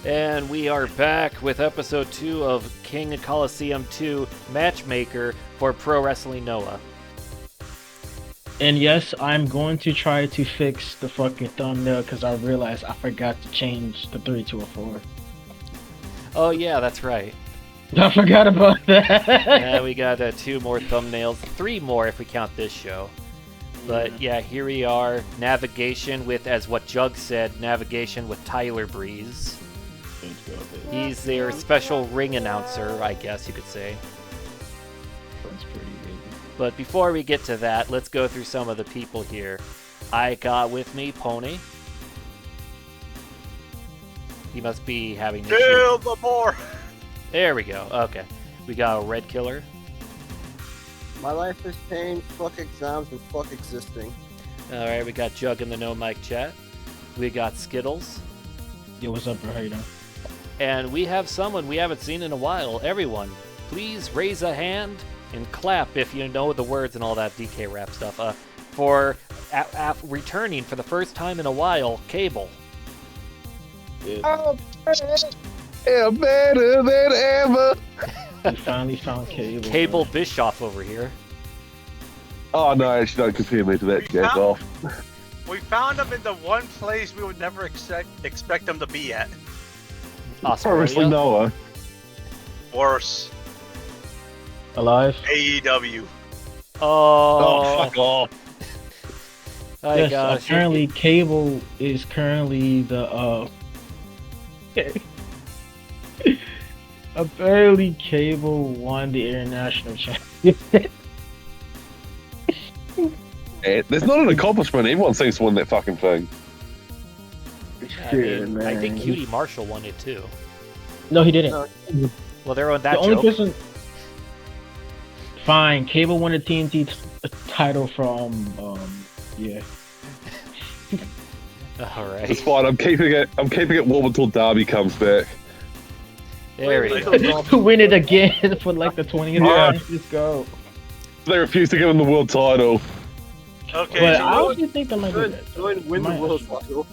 And we are back with episode 2 of King of Colosseum 2 Matchmaker for Pro Wrestling Noah. And yes, I'm going to try to fix the fucking thumbnail because I realized I forgot to change the 3 to a 4. Oh yeah, that's right. I forgot about that. Yeah, we got 2 more thumbnails. 3 more if we count this show. But yeah, here we are. Navigation with, as what Jug said, navigation with Tyler Breeze. He's their special ring announcer, I guess you could say. That's pretty good. But before we get to that, let's go through some of the people here. I got with me Pony. He must be having issues. Kill the boar! There we go. Okay. We got a Red Killer. My life has changed. Fuck exams and fuck existing. Alright, we got Jug in the No Mic chat. We got Skittles. Yo, what's up, bro? How you doing? And we have someone we haven't seen in a while. Everyone, please raise a hand and clap if you know the words and all that DK rap stuff. For returning for the first time in a while, Cable. Oh, yeah, better than ever. We finally found Cable. Cable Bischoff over here. Oh no, actually don't compare me to that jack off. We found him in the one place we would never expect him to be at. Pro Wrestling Noah. Worse. Alive? AEW. Oh, Fuck off. my Yes, gosh. apparently Cable is currently the apparently Cable won the international championship. There's not an accomplishment. Everyone seems to win that fucking thing. I think Cutie Marshall won it too. No, he didn't. No. Well, they're on that The only joke. person. Fine, Cable won the TNT title from yeah. All right. It's fine. I'm keeping it warm until Darby comes back. There we Wait, go. Win it again for like the 20th Yeah. time. Let's go. They refuse to give him the world title. Okay. But so I actually think they might do Good. that. Join win the Might world actually- title.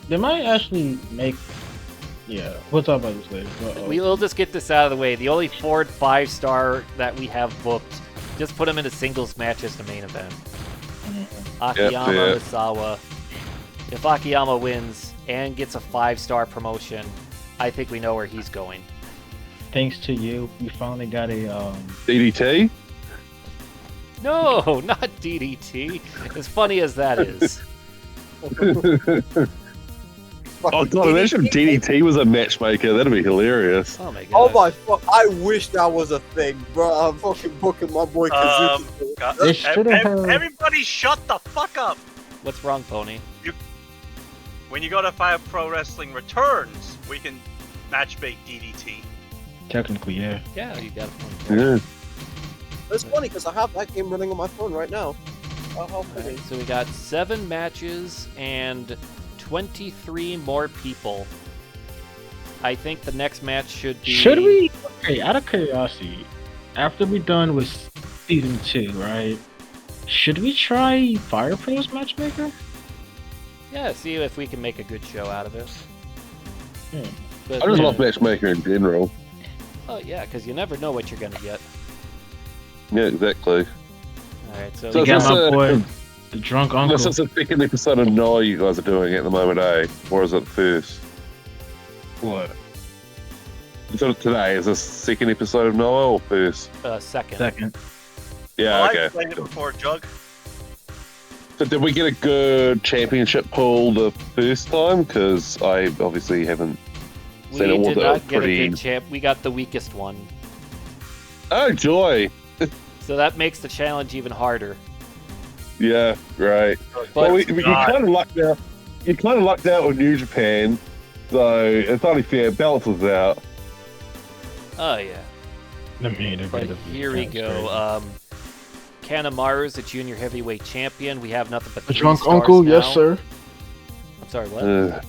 They might actually make. Yeah, we'll talk about this later. But, We'll just get this out of the way. The only 4 and 5 star that we have booked, just put them into singles matches to main event. Akiyama, yeah. Misawa. If Akiyama wins and gets a 5-star promotion, I think we know where he's going. thanks to you, we finally got a DDT. No, not DDT. As funny as that is. Oh god, imagine if DDT was a matchmaker. That'd be hilarious. Oh my god. Oh my fuck! I wish that was a thing, bro. I'm fucking booking my boy Kazuki. God, They should've had- everybody shut the fuck up! What's wrong, Pony? When you go to Fire Pro Wrestling Returns, we can matchmake DDT. technically, yeah. Yeah, you got a point. Yeah. It's funny because I have that game running on my phone right now. Oh, how funny. Alright, so we got 7 matches and 23 more people. I think the next match should be... Should we? Okay, out of curiosity, after we're done with season 2, right? Should we try Fire Pro's matchmaker? Yeah, see if we can make a good show out of this. Hmm. But, I just Yeah. love matchmaker in general. oh yeah, because you never know what you're gonna get. Yeah, exactly. Alright, so, So We got is this my a- boy, the drunk uncle. This is the second episode of Noah you guys are doing at the moment, eh? Or is it first? What? So today, is this second episode of Noah or first? second. Second. Yeah, Well, okay. I played it before, Jug. So did we get a good championship pull the first time? Because I obviously haven't We seen it. did Was not get pretty... a good champ. We got the weakest one. Oh, joy! So that makes the challenge even harder. Yeah, right. But Well, you God. kind of lucked out. You kind of lucked out with New Japan, so it's only fair. It balances out. oh yeah. The main But event. here we go. Kanemaru's the junior heavyweight champion. We have nothing but The 3 drunk stars uncle, now. yes sir. I'm sorry, what?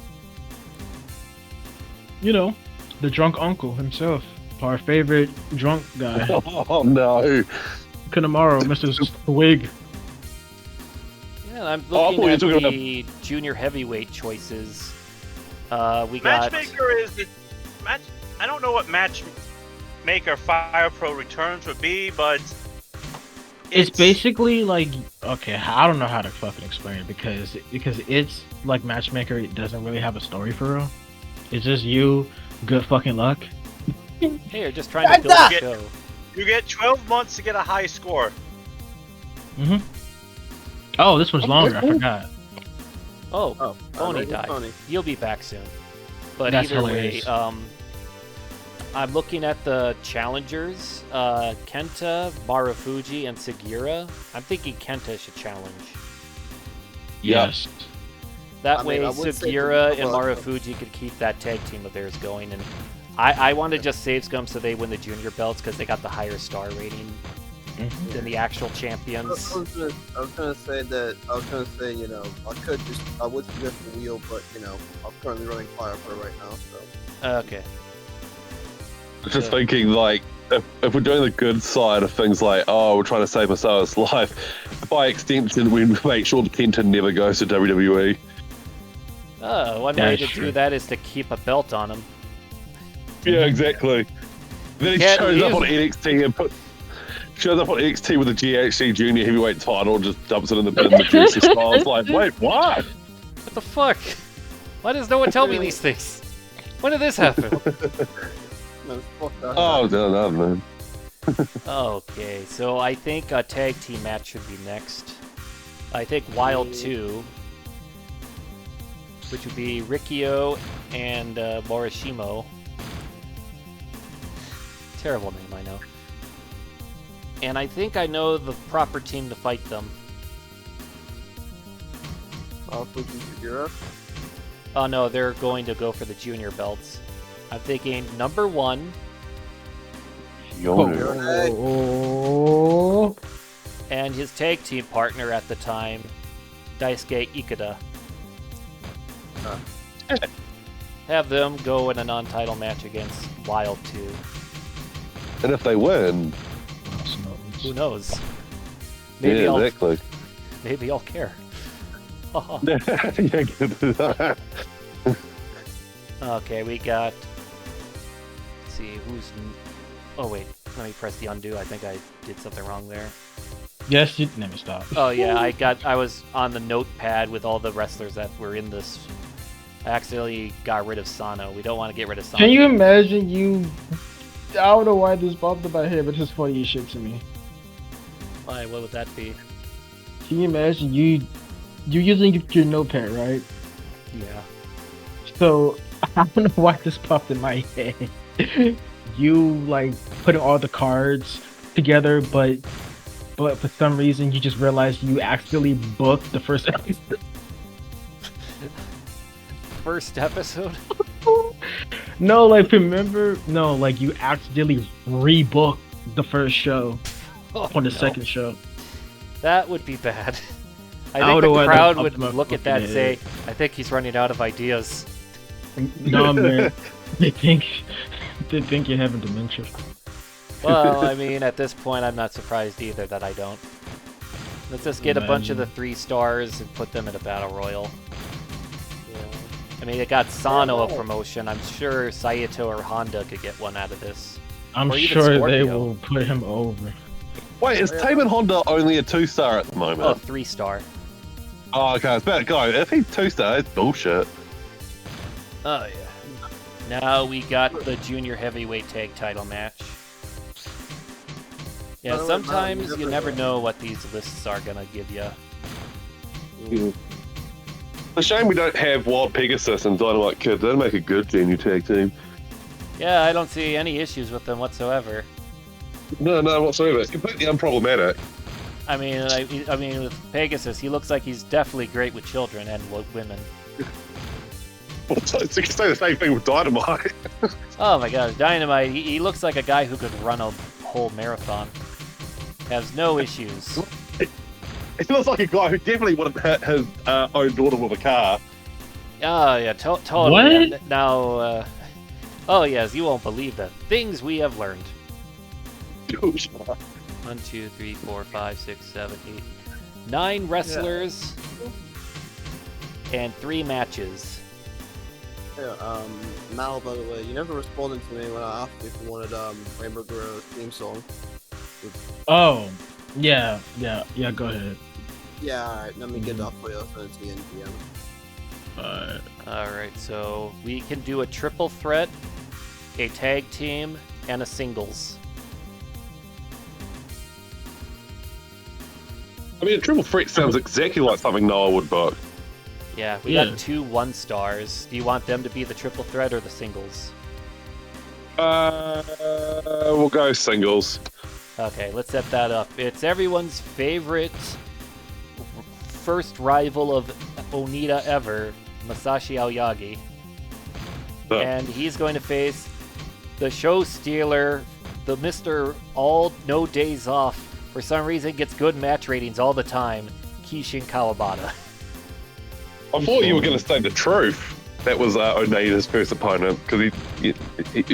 You know, the drunk uncle himself, our favorite drunk guy, Oh no! Kanemaru, Mr. Swig. Yeah, I'm Oh, I thought looking you were at talking the junior heavyweight choices. We got Matchmaker is the match. I don't know what Matchmaker Fire Pro Returns would be, but It's basically like, okay, I don't know how to fucking explain it because it's like Matchmaker. It doesn't really have a story for real. It's just you, good fucking luck. hey, you're just trying to build a show. you get 12 months to get a high score. Mhm. Oh, this one's longer. I forgot. Oh, Pony alright, died. Pony. You'll be back soon. But That's either hilarious. way, I'm looking at the challengers. Kenta, Marufuji, and Sugiura. I'm thinking Kenta should challenge. Yes. That I mean, way, I would say Sugiura to- and Marufuji could keep that tag team of theirs going. And I want to just save Scum so they win the junior belts because they got the higher star rating than the actual I champions. was gonna say, you know, I would suggest the wheel, but you know, I'm currently running Fire Pro right now, so. Okay. Just thinking, like, if we're doing the good side of things, like, oh, we're trying to save Masao's life, by extension, we make sure the Kenta never goes to WWE. One Yeah, way to sure. do that is to keep a belt on him. Yeah, exactly. Then he Can't shows up leave. on NXT and shows up on NXT with the GHC Junior Heavyweight title, and just dumps it in the bin. The juicy styles, like, wait, what? What the fuck? Why does no one tell me these things? When did this happen? No, fuck that. Oh, no, man. Okay, so I think a tag team match should be next. I think Wild 2, which would be Rikio and Morishimo. Terrible name, I know. And I think I know the proper team to fight them. Fuji Sugiura. Oh no, they're going to go for the junior belts. I'm thinking number 1, Yonu. Oh. and his tag team partner at the time, Daisuke Ikeda. Have them go in a non-title match against Wild 2. And if they win, Who knows? Maybe yeah, I'll exactly. maybe I'll care. Yeah, good. Okay, we got. Let's see who's. Oh wait, let me press the undo. I think I did something wrong there. Yes, you let me stop. Oh yeah, I was on the notepad with all the wrestlers that were in this. I accidentally got rid of Sano. We don't want to get rid of Sano. Can you imagine you? I don't know why this popped in my head, but it's funny as shit to me. Why? What would that be? Can you imagine you're using your notepad, right? Yeah. So I don't know why this popped in my head. You like putting all the cards together, but for some reason you just realized you accidentally booked the first episode. First episode. No, like remember? No, like you accidentally rebooked the first show Oh, on the no. second show. That would be bad. I I think would've the wanted to crowd pop would them up look at that and fucking say, "I think he's running out of ideas." No man, they think you're having dementia. Well, I mean, at this point, I'm not surprised either that I don't. Let's just get a bunch of the 3 stars and put them in a battle royal. I mean, it got Sano a promotion. I'm sure Saito or Honda could get one out of this. I'm Or even sure they Scorpio. will put him over. Wait, is Taman Honda only a 2-star at the Oh, moment? 3-star. Oh, okay, I was about to go. If he's 2-star, it's bullshit. Oh, yeah. Now we got the junior heavyweight tag title match. Yeah, Oh, sometimes wow, you never know what these lists are gonna give you. It's a shame we don't have Wild Pegasus and Dynamite Kid. That'd make a good junior tag team. Yeah, I don't see any issues with them whatsoever. No, whatsoever. It's completely unproblematic. I mean, I mean, with Pegasus, he looks like he's definitely great with children and women. Well, you can say the same thing with Dynamite. Oh my gosh, Dynamite, he looks like a guy who could run a whole marathon. Has no issues. He looks like a guy who definitely would have hit his own daughter with a car. Oh yeah, totally. What? And now, oh yes, you won't believe the things we have learned. 1, 2, 3, 4, 5, 6, 7, 8, 9 wrestlers and 3 matches. Yeah, Mal, by the way, you never responded to me when I asked if you wanted Rainbow Guerrero's theme song. Oh, yeah. Go ahead. Yeah, alright, let me get that for you. I'll send it to you in DM. Alright, so we can do a triple threat, a tag team, and a singles. I mean, a triple threat sounds exactly like something Noah would book. Yeah, we got 2 1-stars. Do you want them to be the triple threat or the singles? We'll go singles. Okay, let's set that up. It's everyone's favorite first rival of Onita ever, Masashi Aoyagi. And he's going to face the show stealer, the Mr. All No Days Off. For some reason, gets good match ratings all the time, Kishin Kawabata. I thought you were going to say the truth. That was Onita's first opponent, because he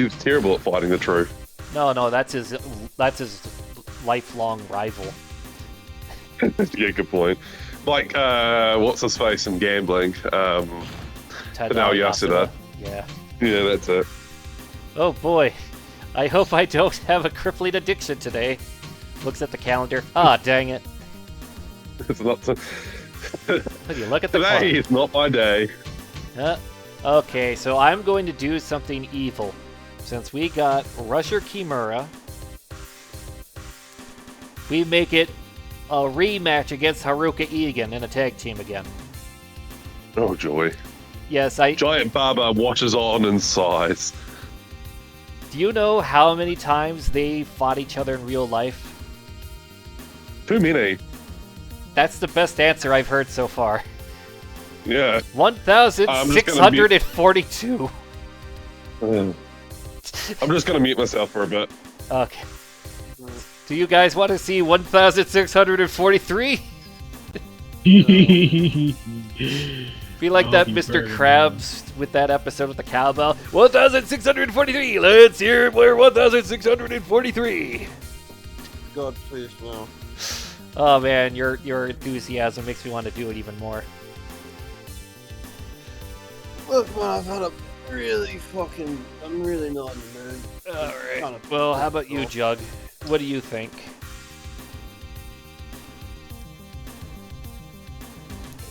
was terrible at fighting the truth. No, that's his lifelong rival. Yeah, good point. Like, what's his face in gambling? Tadao Yasuda. Yeah. Yeah, that's it. Oh boy, I hope I don't have a crippling addiction today. Looks at the calendar. Ah, dang it. It's not so... You look at the Today clock. is not my day. Okay, so I'm going to do something evil. Since we got Rusher Kimura, we make it a rematch against Haruka Egan in a tag team again. Oh, joy. Yes, Giant Baba watches on and sighs. Do you know how many times they fought each other in real life? Too many. That's the best answer I've heard so far. Yeah. 1,642. I'm just going to mute myself for a bit. Okay. Do you guys want to see 1,643? Be like that Mr. Krabs with that episode with the cowbell. 1,643. Let's hear where 1,643. God, please, no. Oh man, your enthusiasm makes me want to do it even more. Look, man, I'm really not in the mood. Alright. Well, how about you, Jug? What do you think?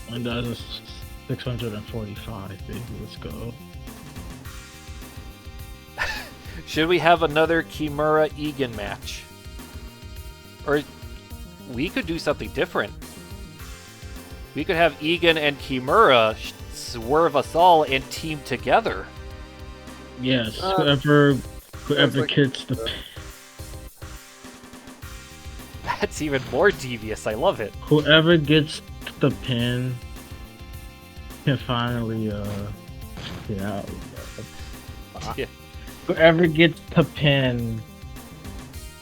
And that is 645, baby. Let's go. Should we have another Kimura Egan match? Or we could do something different. We could have Egan and Kimura swerve us all and team together. Yes, whoever like- gets the That's even more devious. I love it. whoever gets the pin can finally Yeah. whoever gets the pin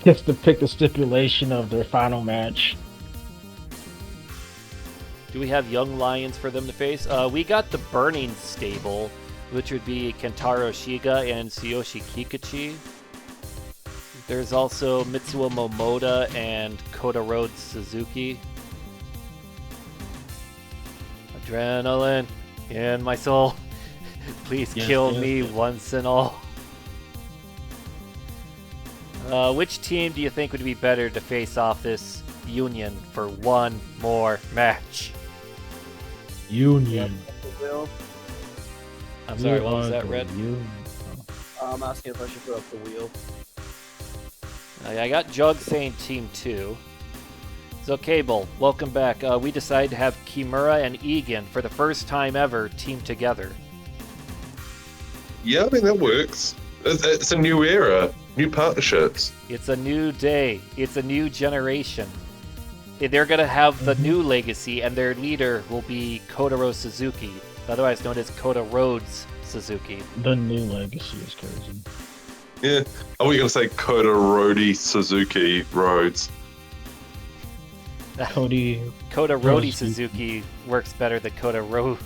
gets to pick the stipulation of their final match. Do we have young lions for them to face? We got the Burning Stable, which would be Kentaro Shiga and Tsuyoshi Kikuchi. There's also Mitsuo Momoda and Kota Road Suzuki. Adrenaline in my soul. Please kill me once and all. Which team do you think would be better to face off this Union for one more match? Union. I'm sorry, what was that, Red? I'm asking if I should put up the wheel. I got Jug saying Team 2. So, Cable, welcome back. We decided to have Kimura and Egan for the first time ever team together. Yeah, I mean, that works. It's a new era, new partnerships. It's a new day. It's a new generation. They're going to have the new legacy, and their leader will be Kotaro Suzuki, otherwise known as Kota Rhodes Suzuki. The new legacy is crazy. Yeah. Are we going to say Kota Rodi Suzuki Rhodes? Cody. Kota Rodi Suzuki works better than Kota Ro.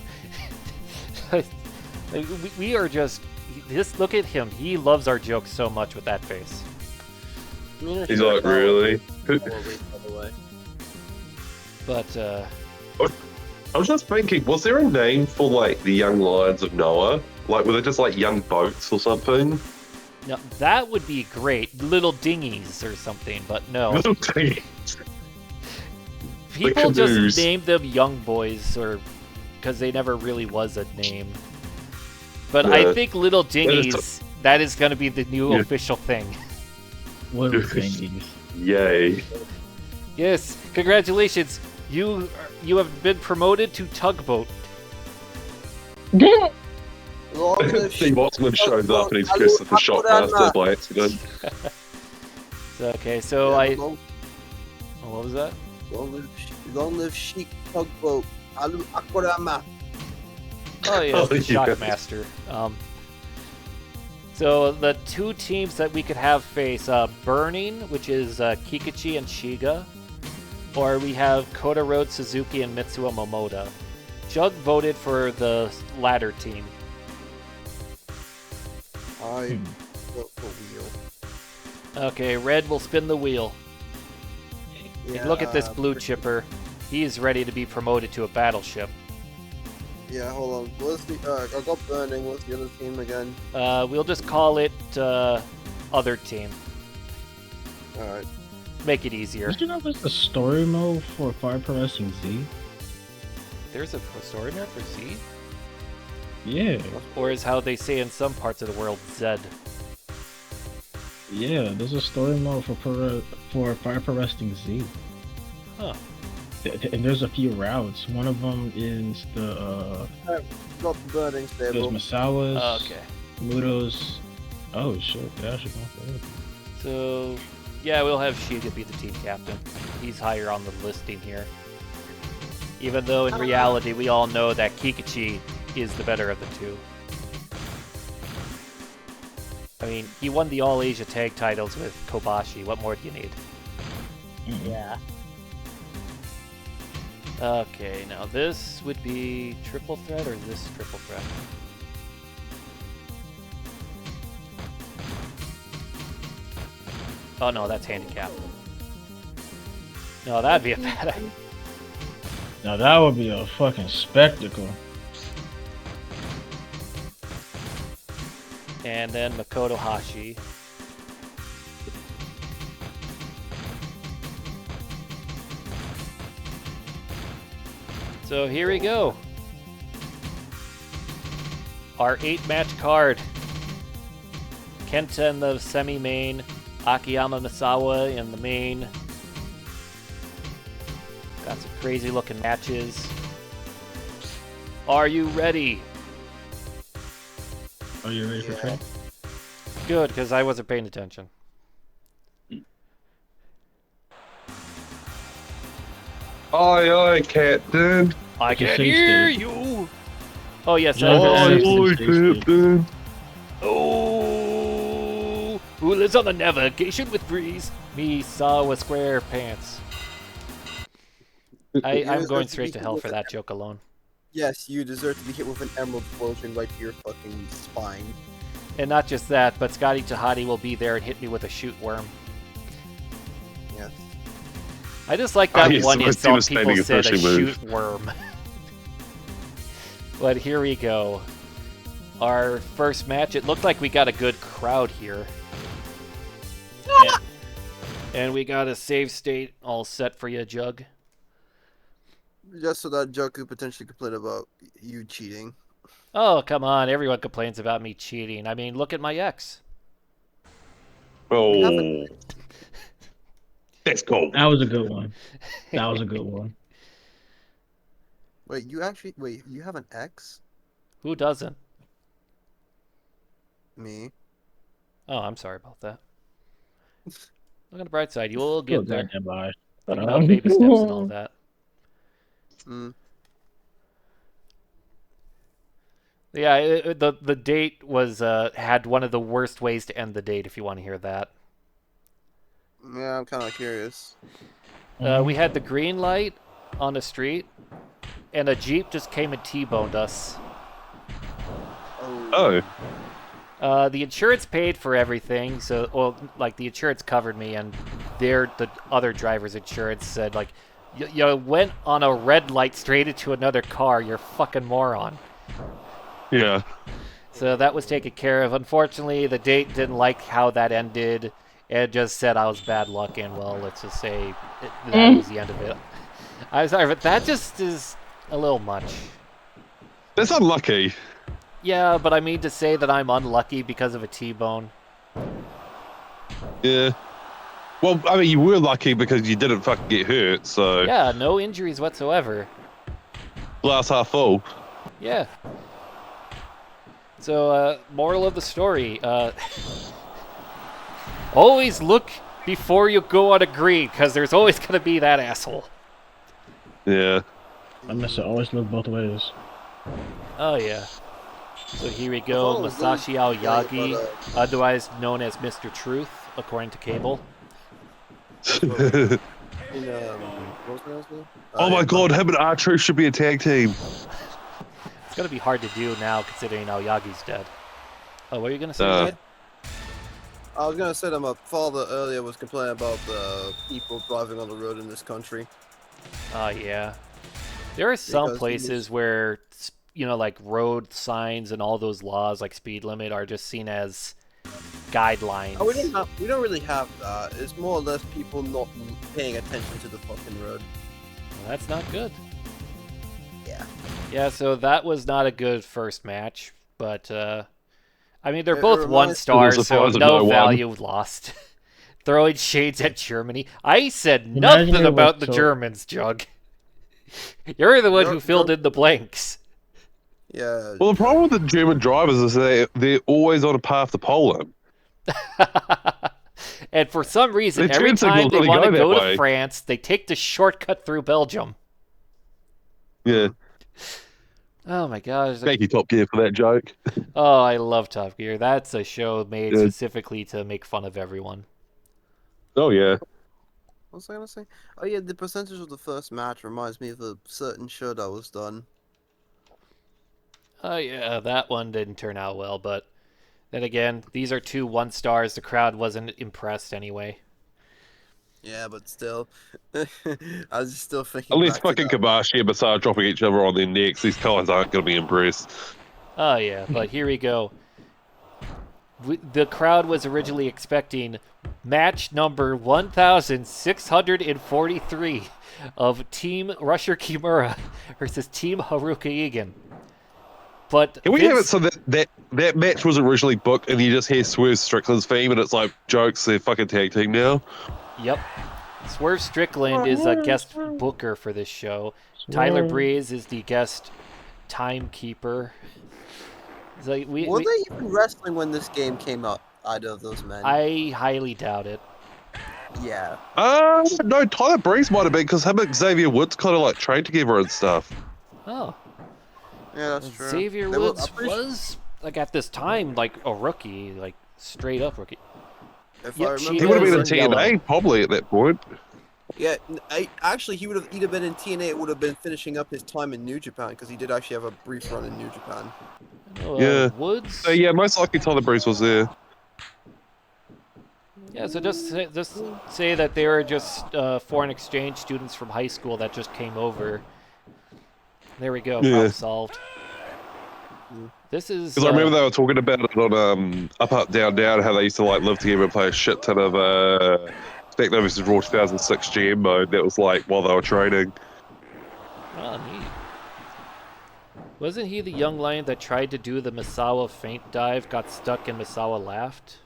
we are just... Just look at him. He loves our jokes so much with that face. He's like, really? But, I was just thinking, was there a name for, like, the young lions of Noah? Like, were they just like young boats or something? Now, that would be great. Little dinghies or something, but no. Little tiny. People just canoes. named them young boys, or because they never really was a name. But Yeah. I think little dinghies, that is going to be the new official thing. Little thingies. Yay. Yes, congratulations. You have been promoted to tugboat. Steve Watson shows up and he's Christopher Shotmaster by accident. Okay, so oh, what was that? Long live Chic Tugboat. Alu Akurama. Oh yeah, Oh, the yeah. Shockmaster. So the two teams that we could have face Burning, which is Kikuchi and Shiga, or we have Kota Road Suzuki and Mitsuo Momoda. Jug voted for the latter team. I vote for Wheel. Okay, Red will spin the wheel. Look at this blue chipper. He's ready to be promoted to a battleship. Yeah, hold on. What's the I got Burning. What's the other team again? We'll just call it other team. All right. Make it easier. Did you know there's a story mode for Fire Pro Wrestling Z? There's a story mode for Z? Yeah. Or is how they say in some parts of the world, Zed. Yeah, there's a story mode for Fire Pro Wrestling Z. Huh. And there's a few routes. One of them is the Got the Burning there's stable. Masawa's, Oh, okay. Muto's. Oh shit, they actually going for it. So, yeah, we'll have Shiga be the team captain. He's higher on the listing here. Even though in reality we all know that Kikuchi is the better of the two. I mean, he won the All Asia Tag titles with Kobashi. What more do you need? Yeah. Okay, now this would be triple threat or this triple threat? Oh no, that's handicap. No, that'd be a bad idea. Now that would be a fucking spectacle. And then Makoto Hashi. So here we go. Our 8-match card. Kenta in the semi-main, Akiyama Misawa in the main. Got some crazy looking matches. Are you ready? Are you ready for trade? Good, because I wasn't paying attention. Aye, aye, Captain. I Just can say hear state. you. Oh yes, Yeah, I but- Aye, aye, Captain. Oh, who lives on the navigation with breeze? Misawa Square Pants. I'm going straight to hell for that joke alone. Yes, you deserve to be hit with an emerald floating right to your fucking spine. And not just that, but Scotty Tahati will be there and hit me with a shoot worm. Yes. I just like that yes, one it was insult devastating people said, a finishing move. shoot worm. But here we go. Our first match, it looked like we got a good crowd here. And we got a save state all set for you, Jug. Just so that Joe could potentially complain about you cheating. Oh, come on. Everyone complains about me cheating. I mean, look at my ex. Oh. That's cool. That was a good one. That was a good one. Wait, you have an ex? Who doesn't? Me? Oh, I'm sorry about that. Look on the bright side. You will Feel get there. goddamn bad. You know, baby steps and all that. Mm. Yeah, the date was had one of the worst ways to end the date. If you want to hear that, Yeah, I'm kind of curious. we had the green light on the street, and a Jeep just came and T-boned us. Oh. Oh. The insurance paid for everything, so like the insurance covered me, and the other driver's insurance said like, you went on a red light straight into another car. You're a fucking moron. Yeah. So that was taken care of. Unfortunately, the date didn't like how that ended. It just said I was bad luck, and well, let's just say that was the end of it. I'm sorry, but that just is a little much. That's unlucky. Yeah, but I mean to say that I'm unlucky because of a T-bone. Yeah. Well, I mean, you were lucky because you didn't fucking get hurt, so... Yeah, no injuries whatsoever. Glass half full. Yeah. So, moral of the story, always look before you go on a green, because there's always going to be that asshole. Yeah. I must always look both ways. Oh, yeah. So here we go, Masashi Aoyagi, otherwise known as Mr. Truth, according to Cable. What was my last name? Oh my god, him and R-Truth should be a tag team. It's going to be hard to do now, considering Aoyagi's dead. Oh, what are you going to say, Ed? I was gonna say that my father earlier was complaining about the people driving on the road in this country. Oh, yeah. There are some places where, you know, like road signs and all those laws, like speed limit, are just seen as guidelines. Oh, we don't really have that. It's more or less people not paying attention to the fucking road. Well, that's not good. Yeah. Yeah, so that was not a good first match, but, I mean, they're both 1 star, so no value lost. Throwing shades at Germany. I said nothing about the Germans, Jug. You're the one who filled in the blanks. Yeah. Well, the problem with the German drivers is they're always on a path to Poland. And for some reason, every time they want to go to France, they take the shortcut through Belgium. Yeah. Oh my gosh. Thank you, Top Gear, for that joke. Oh, I love Top Gear. That's a show made specifically to make fun of everyone. Oh, yeah. What was I gonna say? Oh yeah, the percentage of the first match reminds me of a certain show that was done. Oh yeah, that one didn't turn out well, but then again, these are 2 1 stars. The crowd wasn't impressed anyway. Yeah, but still, I was still thinking. At least fucking Kabashi and Masai dropping each other on their necks. These guys aren't going to be impressed. Oh yeah, but here we go. The crowd was originally expecting match number 1,643 of Team Rusher Kimura versus Team Haruka Egan. But can we have it so that match was originally booked and you just hear Swerve Strickland's theme and it's like, jokes, they're fucking tag team now? Yep. Swerve Strickland is a guest booker for this show. Tyler Breeze is the guest timekeeper. It's like were they even wrestling when this game came out, either of those men? I highly doubt it. Yeah. No, Tyler Breeze might have been, because him and Xavier Woods kind of like trained together and stuff. Oh. Yeah, that's true. Xavier Woods was, like, at this time, like, a rookie, like, straight up rookie. If I remember, he would have been in TNA probably at that point. Yeah, actually, he would have either been in TNA, it would have been finishing up his time in New Japan, because he did actually have a brief run in New Japan. Yeah. Woods? So, yeah, most likely Tyler Breeze was there. Yeah, so just say that they were just foreign exchange students from high school that just came over. There we go, problem solved. This is... Because I remember they were talking about it on Up, Up, Down, Down, how they used to like live together and play a shit ton of SmackDown vs. Raw 2006 GM mode. That was like while they were training. Oh, neat. Wasn't he the young lion that tried to do the Misawa feint dive, got stuck, and Misawa laughed?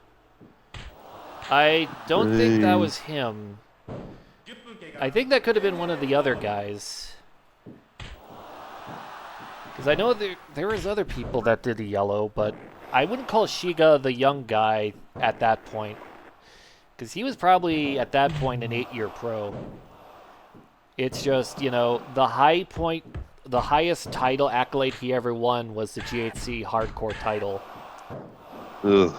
I don't think that was him. I think that could have been one of the other guys. Because I know there was other people that did the yellow, but I wouldn't call Shiga the young guy at that point. Because he was probably, at that point, an 8-year pro. It's just, you know, the highest title accolade he ever won was the GHC Hardcore title. Ugh.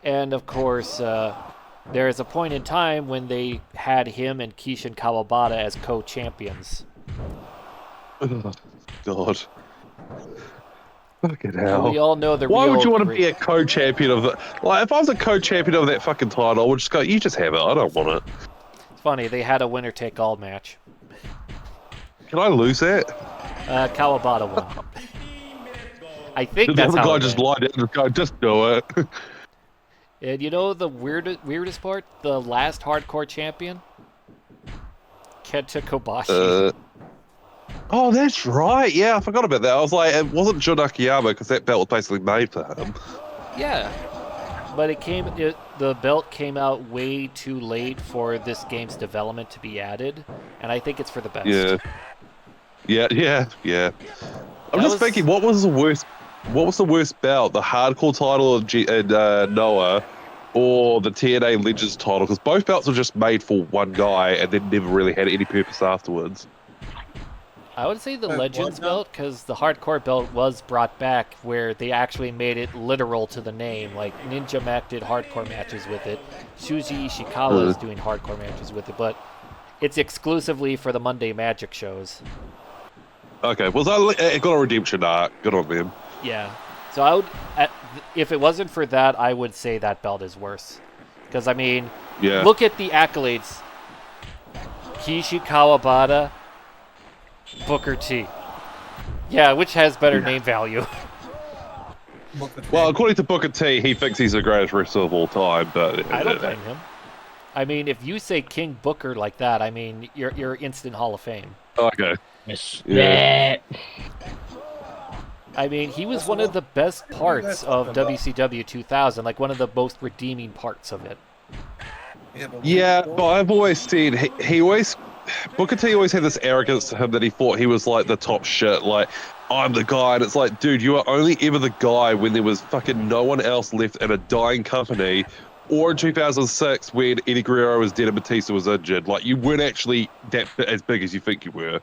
And, of course, there is a point in time when they had him and Kishin Kawabata as co-champions. Oh, God. Fucking hell. And we all know the Why real would you want to be a co-champion of it? Like, if I was a co-champion of that fucking title, I would just go, you just have it, I don't want it. It's funny, they had a winner-take-all match. Can I lose that? Kawabata won. I think The that's other how guy it just went. lied down and go, just do it. And you know the weirdest part? The last hardcore champion? Kenta Kobashi. Oh, that's right. Yeah, I forgot about that. I was like, it wasn't Jun Akiyama because that belt was basically made for him. Yeah. But the belt came out way too late for this game's development to be added, and I think it's for the best. Yeah. I'm just thinking, what was the worst belt? The hardcore title of Noah, or the TNA Legends title? Because both belts were just made for one guy and then never really had any purpose afterwards. I would say the Wait, Legends what now? belt, because the hardcore belt was brought back where they actually made it literal to the name. Like, Ninja Mac did hardcore matches with it. Shuji Ishikawa is doing hardcore matches with it, but it's exclusively for the Monday Magic shows. Okay, well, it got a redemption arc. Good on them. Yeah. So if it wasn't for that, I would say that belt is worse. Because, I mean, look at the accolades. Kishi Kawabata, Booker T. Yeah, which has better name value? Well, according to Booker T, he thinks he's the greatest wrestler of all time, but I don't blame him. I mean, if you say King Booker like that, I mean, you're instant Hall of Fame. Okay. Yeah. I mean, he was one of the best parts of WCW 2000, like one of the most redeeming parts of it. Yeah, but I've always said Booker T always had this arrogance to him that he thought he was like the top shit, like, I'm the guy, and it's like, dude, you were only ever the guy when there was fucking no one else left in a dying company, or in 2006 when Eddie Guerrero was dead and Batista was injured. Like, you weren't actually as big as you think you were.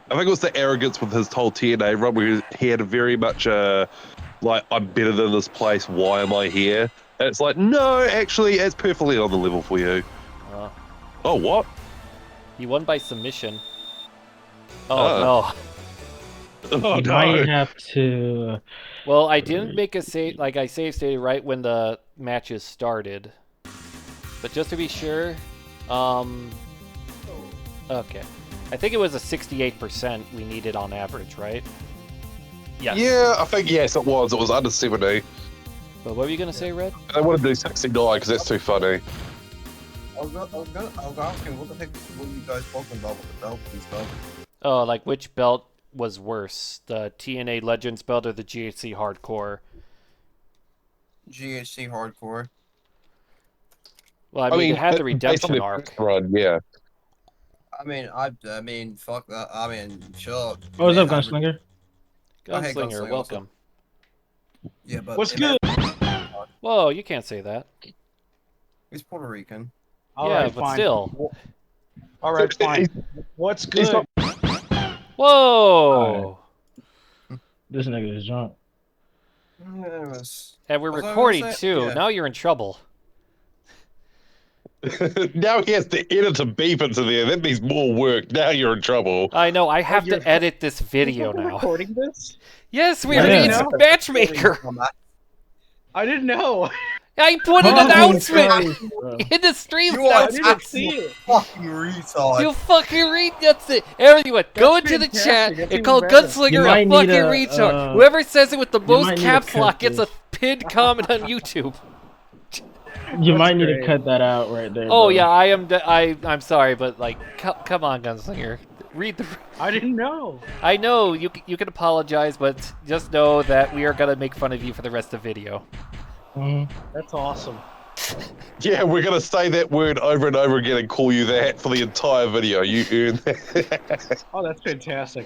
I think it was the arrogance with his whole TNA run where he had a very much like, I'm better than this place, why am I here? And it's like, no, actually, it's perfectly on the level for you. Oh, what? He won by submission. Oh, no. Oh, You no. might have to. Well, I didn't make a save, like I save stated right when the matches started. But just to be sure, okay. I think it was a 68% we needed on average, right? Yes. Yeah, I think, yes, it was. It was under 70. But what were you going to say, Red? I want to do 69 because that's too funny. I was asking, what the heck were you guys talking about with the belts and stuff? Oh, like which belt was worse? The TNA Legends belt or the GHC Hardcore? GHC Hardcore. Well, I mean, it had the redemption arc. Run, yeah. I mean, fuck that. I mean, sure. What's up, Gunslinger? Gunslinger, welcome. Yeah, but What's good? Whoa, you can't say that. He's Puerto Rican. All yeah, right, but fine. still. All right, fine. What's good? Whoa! This nigga is drunk. And we're recording too. Yeah. Now you're in trouble. Now he has to edit a beep into there. That means more work. Now you're in trouble. I know. I have to edit this video now. Recording this? Yes, we Yeah. are. I It's didn't Matchmaker. I didn't know. I put an Oh, announcement Christ, bro. in the stream You are I didn't announcement. see it. Fucking retard. You fucking read. That's it. Everyone, go into the fantastic. chat That's and call even better. Gunslinger You a might fucking need a, retard. Whoever says it with the most might need to caps cut lock gets a this. pinned comment on YouTube. You might need great. to cut that out right there. Oh bro. yeah, I'm sorry, but like, come on, Gunslinger. Read the. I didn't know. I know you can apologize, but just know that we are gonna make fun of you for the rest of the video. Mhm. That's awesome. Yeah, we're going to say that word over and over again and call you that for the entire video. You earn that. Oh, that's fantastic.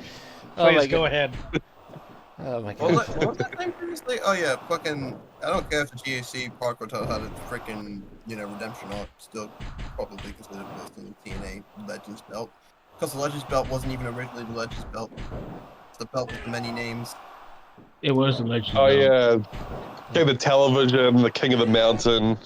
Oh Please my go God. ahead. Oh my What god. what was that thing previously? Oh yeah, fucking. I don't care if the GHC Parkour title had a freaking, redemption arc. Still probably considered worse than the TNA Legends belt. Because the Legends belt wasn't even originally the Legends belt. It's the belt with the many names. It was a legend. Oh, though. yeah. King of the television, the king of the mountain.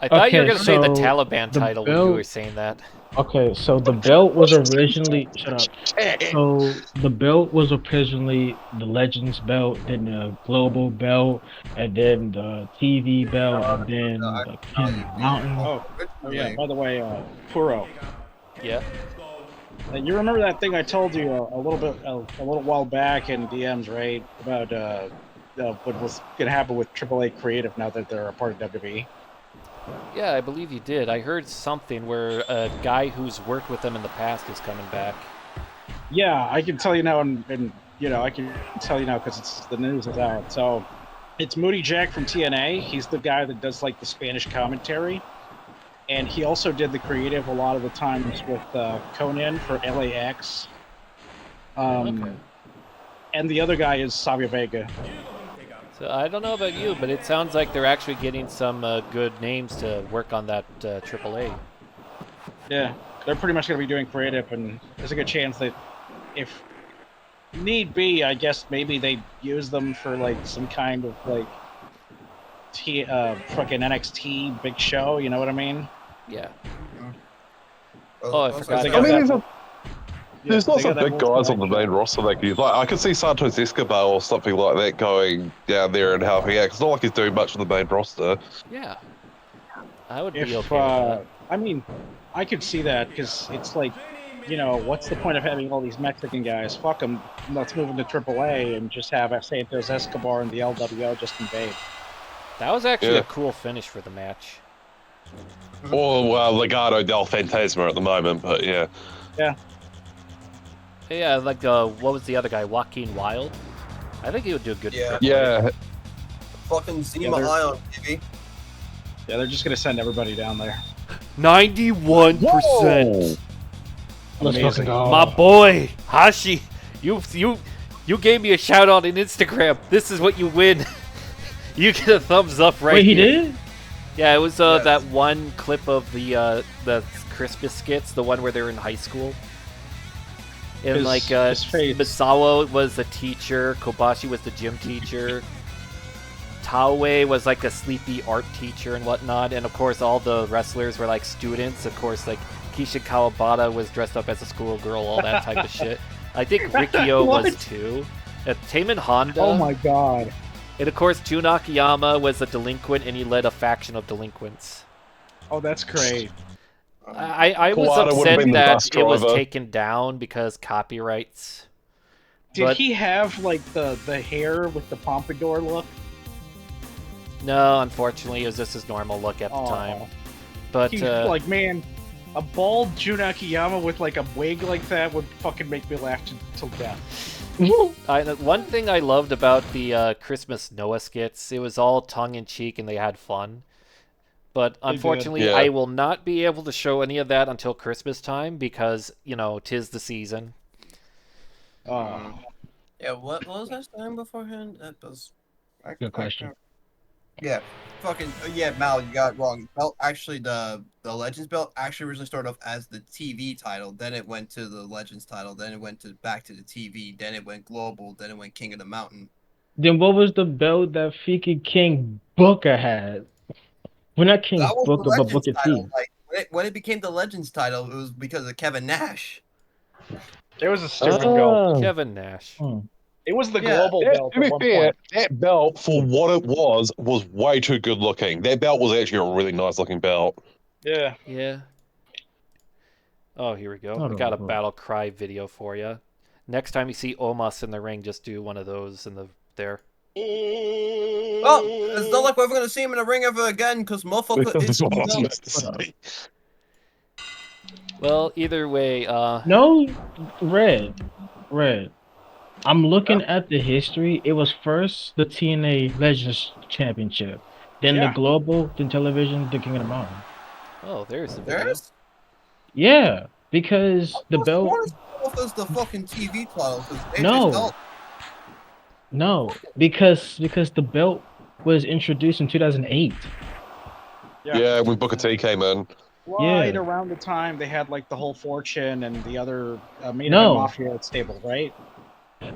I thought you were Okay, gonna say the so Taliban the title when you belt- were saying that. Okay, so the belt was originally shut up. So the belt was originally the Legends belt, then the Global belt, and then the TV belt, and then the King of the Mountain. Oh yeah. By the way, Kuro, Yeah. you remember that thing I told you a little while back in DMs, right? About what was going to happen with AAA Creative now that they're a part of WWE. Yeah, I believe you did. I heard something where a guy who's worked with them in the past is coming back. Yeah, I can tell you now, and I can tell you now because the news is out. So it's Moody Jack from TNA. He's the guy that does like the Spanish commentary, and he also did the creative a lot of the times with Conan for LAX. Okay. And the other guy is Savio Vega. So I don't know about you, but it sounds like they're actually getting some good names to work on that AAA. Yeah, they're pretty much going to be doing creative, and there's a good chance that if need be, I guess maybe they use them for like some kind of like fucking NXT big show. You know what I mean? Yeah. Oh, I forgot. I mean, there's lots they of got that big whole guys on the main roster they could use. Like, I could see Santos Escobar or something like that going down there and helping out. It's not like he's doing much of the main roster. Yeah. I would be If okay with that. I mean, I could see that because it's like, what's the point of having all these Mexican guys? Fuck them. Let's move into AAA and just have Santos Escobar and the LWO just invade. That was actually Yeah. a cool finish for the match. Or Legado del Fantasma at the moment, but yeah. Yeah. Yeah, like what was the other guy? Joaquin Wild? I think he would do a good Yeah. AAA. Yeah. Fucking Zima they're- Ion, baby. Yeah, they're just gonna send everybody down there. 91%. Let's Amazing. fucking go. My boy, Hashi, you gave me a shout out on Instagram. This is what you win. You get a thumbs up right Wait, he here. did? Yeah, it was Yes. that one clip of the Christmas skits, the one where they're in high school. And His face. Misawa was the teacher, Kobashi was the gym teacher, Taue was like a sleepy art teacher and whatnot, and of course all the wrestlers were like students. Of course, like Keisha Kawabata was dressed up as a schoolgirl, all that type of shit. I think Rikio was What? too. Taman Honda. Oh my god. And of course, Jun Akiyama was a delinquent, and he led a faction of delinquents. Oh, that's great. I was Kawada would've upset been the that bus it was driver. taken down because copyrights. Did But- he have like the hair with the pompadour look? No, unfortunately, it was just his normal look at the Aw. time. But He, like, man, a bald Jun Akiyama with like a wig like that would fucking make me laugh till death. one thing I loved about the Christmas Noah skits, it was all tongue-in-cheek and they had fun. But unfortunately, Yeah. I will not be able to show any of that until Christmas time because, 'tis the season. Yeah, what was that time beforehand? That was... Good question. Yeah, Mal, you got it wrong. Belt actually, the Legends belt actually originally started off as the TV title. Then it went to the Legends title. Then it went back to the TV. Then it went global. Then it went King of the Mountain. Then what was the belt that Fiki King Booker had? Well, not King That was Booker, the but Legends Booker title. T. Like when it became the Legends title, it was because of Kevin Nash. It was a stupid belt. Kevin Nash. It was the Yeah. global belt To be at one fair, point. that belt, for what it was way too good looking. That belt was actually a really nice looking belt. Yeah. Yeah. Oh, here we go. Hold I on, got a hold on. battle cry video for you. Next time you see Omos in the ring, just do one of those in there. Well, it's not like we're ever gonna see him in a ring ever again because motherfucker is. That's what I was about to say. Well, either way, No, Red. I'm looking at the history. It was first the TNA Legends Championship, then Yeah. the Global, then Television, the King of the Mountain. oh, there's the video. There's Yeah, because the belt. was the fucking TV title. 'Cause AJ No. Styles- No, because the belt was introduced in 2008. Yeah, when Booker T came in. Right Yeah. around the time they had like the whole Fortune and the other main No. event Mafia stable, right?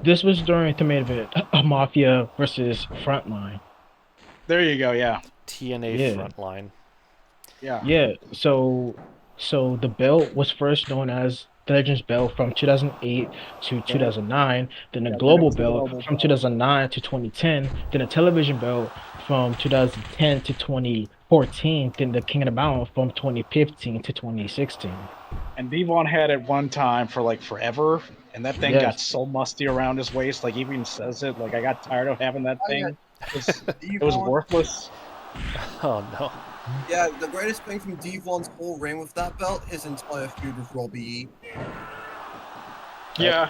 This was during the main event, Mafia versus Frontline. There you go. Yeah. TNA Yeah. Frontline. Yeah. Yeah, so the belt was first known as the Legends belt from 2008 to 2009, then the Yeah, Global then it's the belt Global from belt. 2009 to 2010, then the Television belt from 2010 to 2014, then the King of the Mountain from 2015 to 2016. And Devon had it one time for like forever, And that thing got so musty around his waist, like he even says it, like I got tired of having that thing. It was worthless. Oh no. Yeah, the greatest thing from Devon's whole reign with that belt, his entire feud with Robbie E. Yeah.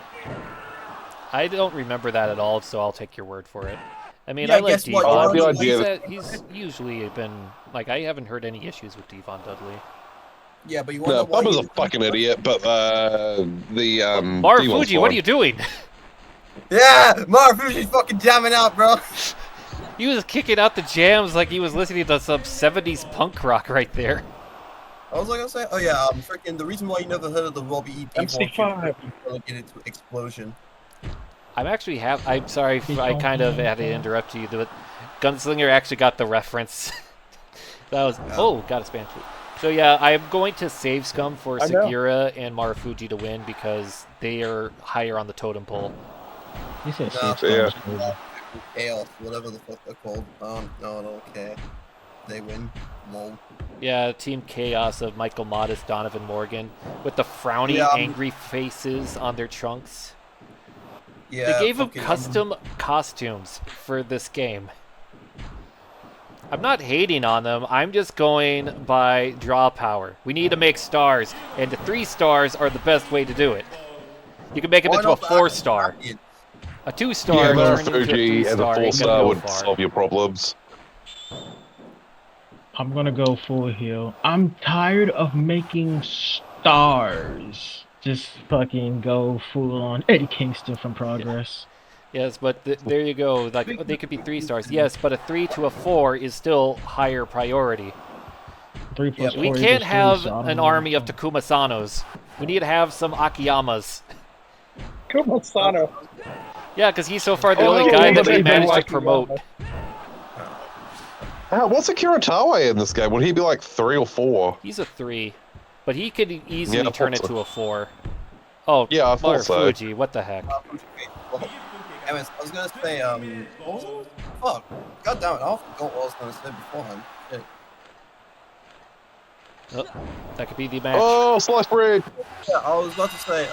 I don't remember that at all, so I'll take your word for it. I mean, Yeah, I like guess what? I like the Devon. idea He's usually been like, I haven't heard any issues with Devon Dudley. Yeah, but you want to No, know why Bubba's he a was fucking idiot, but the Marufuji, Devon's what are fine. you doing? Yeah, Marufuji's fucking jamming out, bro. He was kicking out the jams like he was listening to some 70s punk rock right there. I was like, gonna say, oh yeah, freaking the reason why you never heard of the Robbie E. Devon feud MC5. is relegated to Explosion. I'm sorry if I kind of had to interrupt you, but Gunslinger actually got the reference. That was got a Spanish food. So yeah, I'm going to save Scum for Segura and Marufuji to win because they are higher on the totem pole. You said No, shit. Chaos, whatever the fuck they're called. No, I don't care. They win. Lol. Yeah, Team Chaos of Michael Modest, Donovan Morgan, with the frowny, angry faces on their trunks. Yeah, They gave them custom costumes for this game. I'm not hating on them. I'm just going by draw power. We need to make stars, and the 3 stars are the best way to do it. You can make them into a 4-star. A 2-star turn into a 3-star. and a 4-star would solve your problems. I'm gonna go full heel. I'm tired of making stars. Just fucking go full on Eddie Kingston from Progress. Yes, but there you go. Like they could be 3 stars. Yes, but a 3 to a 4 is still higher priority. 3 plus 4 we equals can't 3, have so an army of Takuma Sanos. We need to have some Akiyamas. Kumasano. Yeah, because he's so far the only guy that we managed to promote. What's a Kiritawa in this game? Would he be like 3 or 4? He's a 3, but he could easily turn it to a 4. Oh, yeah, I thought so. Fuji, what the heck? I was gonna say, what was it? Fuck. God damn it, I forgot what I was gonna say beforehand. Shit. Oh, that could be the match. Oh, slice bread! Yeah, I was about to say,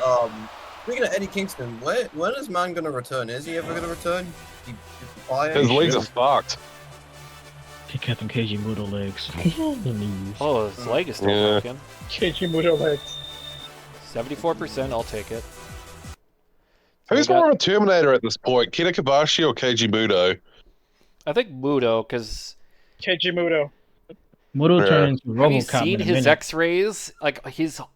speaking of Eddie Kingston, when is man gonna return? Is he ever gonna return? His legs are fucked. He kept them KG Muto legs. Oh, his leg is still broken. KG Muto legs. 74%, I'll take it. Who's more of a Terminator at this point, Kenta Kobashi or Keiji Muto? I think Muto, because... KG Muto. Muto turned into Have you RoboCop seen in a his minute. X-rays? Like,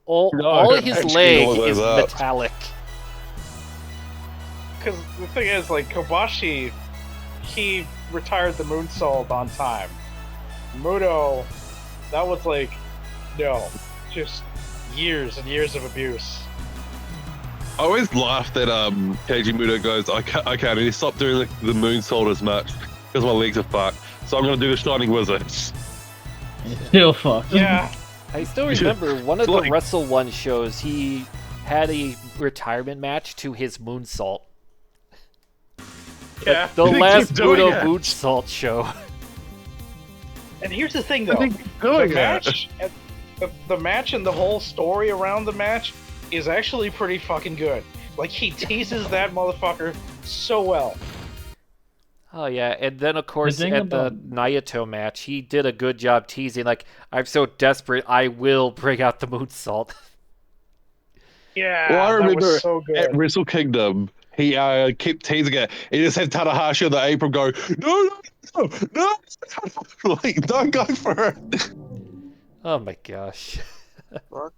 all of his leg is metallic. Because the thing is, like, Kobashi, he retired the moonsault on time. Muto, that was like, no, just years and years of abuse. I always laugh that Keiji Muto goes, okay, I need to stop doing the moonsault as much because my legs are fucked. So I'm going to do the Shining Wizard. Still fucked. Yeah. I still remember one of the Wrestle One shows, he had a retirement match to his moonsault. Yeah. The last Muto moonsault show. And here's the thing, though. The match and the whole story around the match is actually pretty fucking good. Like, he teases that motherfucker so well. Oh, yeah. And then, of course, at the Naito match, he did a good job teasing, like, I'm so desperate, I will bring out the moonsault. Yeah, well, I remember that was so good. At Wrestle Kingdom, he kept teasing it. He just had Tanahashi on the apron go, no, like, don't go for it. Oh my gosh. Fuck.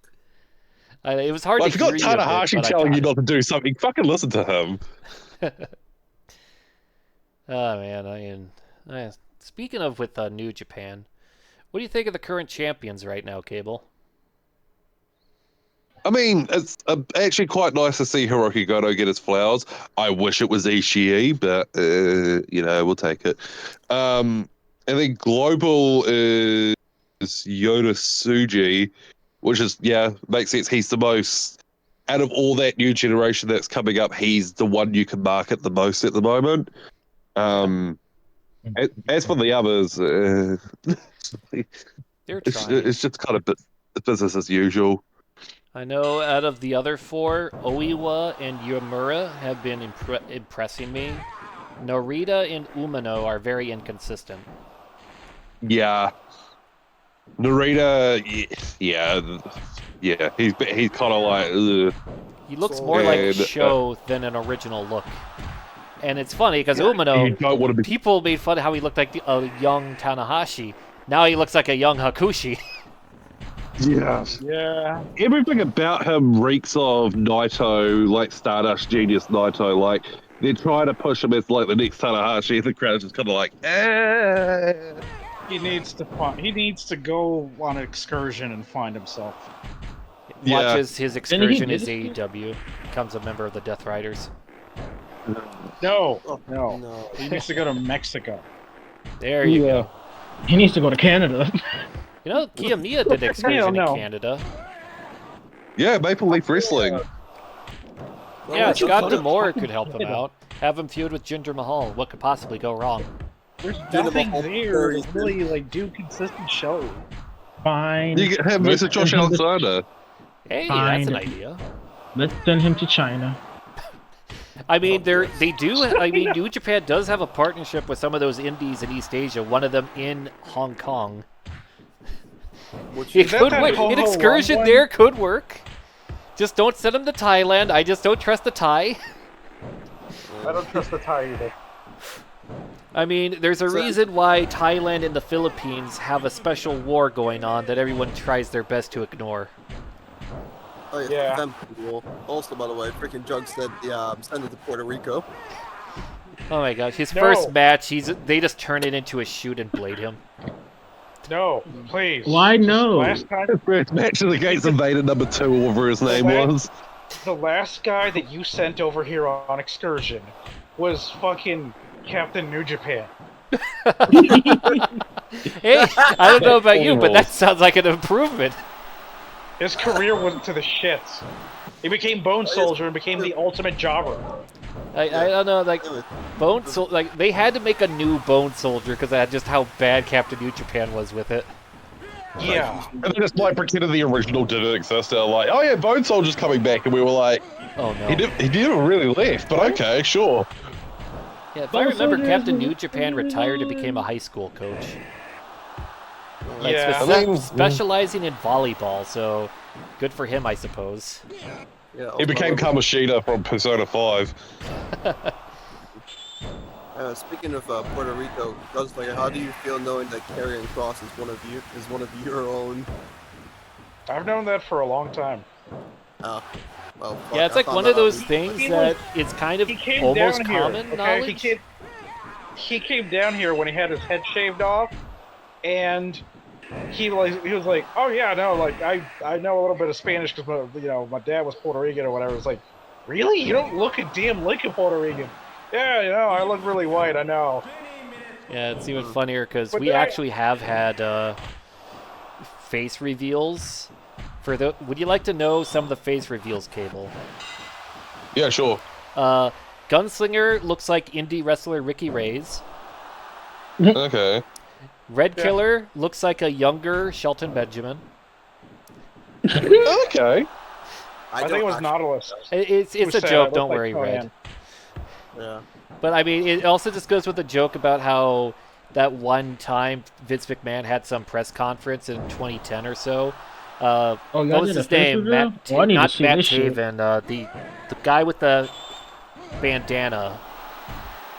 It was hard to hear. If you got Tanahashi telling you not to do something, fucking listen to him. Oh man, speaking of with New Japan, what do you think of the current champions right now, Cable? I mean, it's actually quite nice to see Hiroki Goto get his flowers. I wish it was Ishii, but, we'll take it. And then Global is Yoda Tsuji, which is, makes sense. He's the most, out of all that new generation that's coming up, he's the one you can market the most at the moment. As for the others, They're trying. It's just kind of business as usual. I know out of the other four, Oiwa and Yamura have been impressing me. Norita and Umino are very inconsistent. Yeah. Narita, yeah. He's kind of like, ugh. He looks So- more like And, Sho than an original look. And it's funny because You Umino, don't want to be. people made fun of how he looked like a young Tanahashi. Now he looks like a young Hakushi. Yes. Yeah. Everything about him reeks of Naito, like Stardust Genius Naito. Like they're trying to push him as like the next Tanahashi. The crowd's just kind of like, eh. He needs to go on an excursion and find himself. Yeah. Watches his Didn't he excursion do as this? AEW, becomes a member of the Death Riders. No. No. He needs to go to Mexico. There you go. He needs to go to Canada. You know, Kiyomiya did excursion no. in Canada. Yeah, Maple Leaf Wrestling. Well, Yeah, that's Scott funny. D'Amore could help him out. Have him feud with Jinder Mahal. What could possibly go wrong? There's Doing nothing the whole there to series, really like do consistent shows. Fine. You get him versus Josh Let's send him to- Alexander. Hey, Fine. that's an idea. Let's send him to China. I mean, they do. I mean, New Japan does have a partnership with some of those indies in East Asia. One of them in Hong Kong. Which It is- that could that work. Ho An Ho excursion Long there could work. Just don't send him to Thailand. I just don't trust the Thai. I don't trust the Thai either. I mean, there's a reason why Thailand and the Philippines have a special war going on that everyone tries their best to ignore. Oh, yeah. Yeah. Them cool. Also, by the way, freaking Jug said send it to Puerto Rico. Oh my gosh, his No. first match, they just turn it into a shoot and blade him. No, please. Why no? Last time, First match of the Gates Invader #2, whatever his name was. the last guy that you sent over here on excursion was fucking Captain New Japan. Hey, I don't know about you, but that sounds like an improvement. His career went to the shits. He became Bone Soldier and became the ultimate jobber. I don't know, like like they had to make a new Bone Soldier because of just how bad Captain New Japan was with it. Yeah. And they just like pretended the original didn't exist. They're like, oh yeah, Bone Soldier's coming back. And we were like, Oh no. he never really left, but okay, sure. Yeah, if I remember, Captain New Japan retired and became a high school coach. Like Yeah. I mean, specializing in volleyball, so good for him, I suppose. Yeah. He became Kamoshida from Persona 5. Speaking of Puerto Rico, Doug's like, how do you feel knowing that Karrion Kross is one of your own? I've known that for a long time. Well, fuck, Yeah, it's I like found one that of out those recently. things He that it's kind of He came almost down here. common Okay? knowledge. He came down here when he had his head shaved off, and he was like, oh yeah, no, like I know a little bit of Spanish because my dad was Puerto Rican or whatever. It's like, really? You don't look a damn lick of Puerto Rican. Yeah, I look really white. I know. Yeah, it's even funnier because But we that- actually have had face reveals. Would you like to know some of the face reveals, Cable? Yeah, sure. Gunslinger looks like indie wrestler Ricky Reyes. Okay. Red Yeah. Killer looks like a younger Shelton Benjamin. Okay. I think it was actually- Nautilus. It's who a said I joke, look don't like worry, Conan. Red. Yeah. But I mean, it also just goes with the joke about how that one time Vince McMahon had some press conference in 2010 or so. Oh, y'all What was did a his face name? reveal? Matt, Oh, I need to not see Matt this shit. Taven. The guy with the bandana.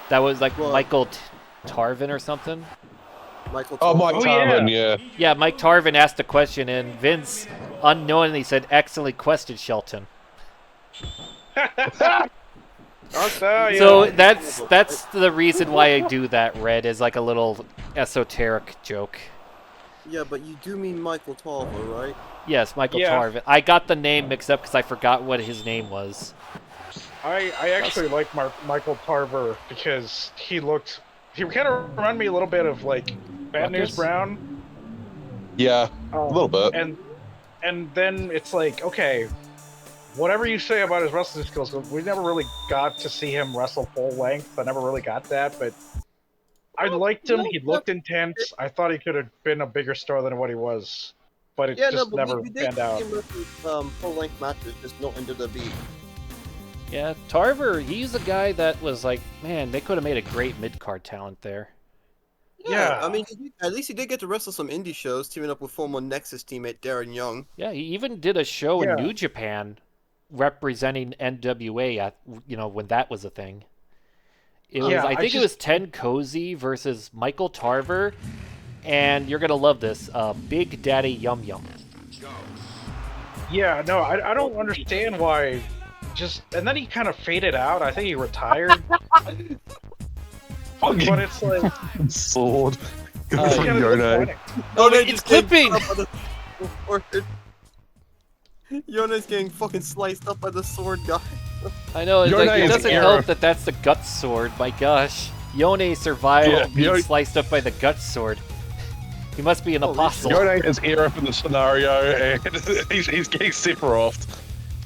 That was like Well- Michael Tarvin or something. Michael. Oh, Mike Oh, Tarvin, yeah. Yeah, Mike Tarvin asked a question, and Vince unknowingly said, "Excellent question, Shelton." So that's the reason why I do that. Red is like a little esoteric joke. Yeah, but you do mean Michael Tarver, right? Yes, Michael Yeah. Tarvin. I got the name mixed up because I forgot what his name was. I actually like Michael Tarver because he kind of reminded me a little bit of like Bad News Ruckus? Brown. Yeah, a little bit. And then it's like, okay, whatever you say about his wrestling skills, we never really got to see him wrestle full length. I never really got that, but I liked him. He looked intense. I thought he could have been a bigger star than what he was. but it Yeah, no, just but never we did panned out. see him wrestle full-length matches, just not into the beat. Yeah, Tarver, he's a guy that was like, man, they could have made a great mid-card talent there. Yeah. I mean, at least he did get to wrestle some indie shows, teaming up with former Nexus teammate Darren Young. Yeah, he even did a show in Yeah. New Japan representing NWA at, when that was a thing. It was, Yeah, I think it was Ten Cozy versus Michael Tarver, and you're gonna love this, Big Daddy Yum Yum. Yeah, no, I don't understand why. And then he kind of faded out. I think he retired. But it's like Sword. it's Fucking kinda Yone. disappointing. Oh, Yone it's just getting clipping! cut by the sword. Yone's getting fucking sliced up by the sword guy. I know, Yone it is doesn't era. help that that's the gut sword. My gosh, Yone survived Yeah, being Yone- sliced up by the gut sword. He must be an Holy apostle. Yone is air up in the scenario, and he's getting Sephiroth.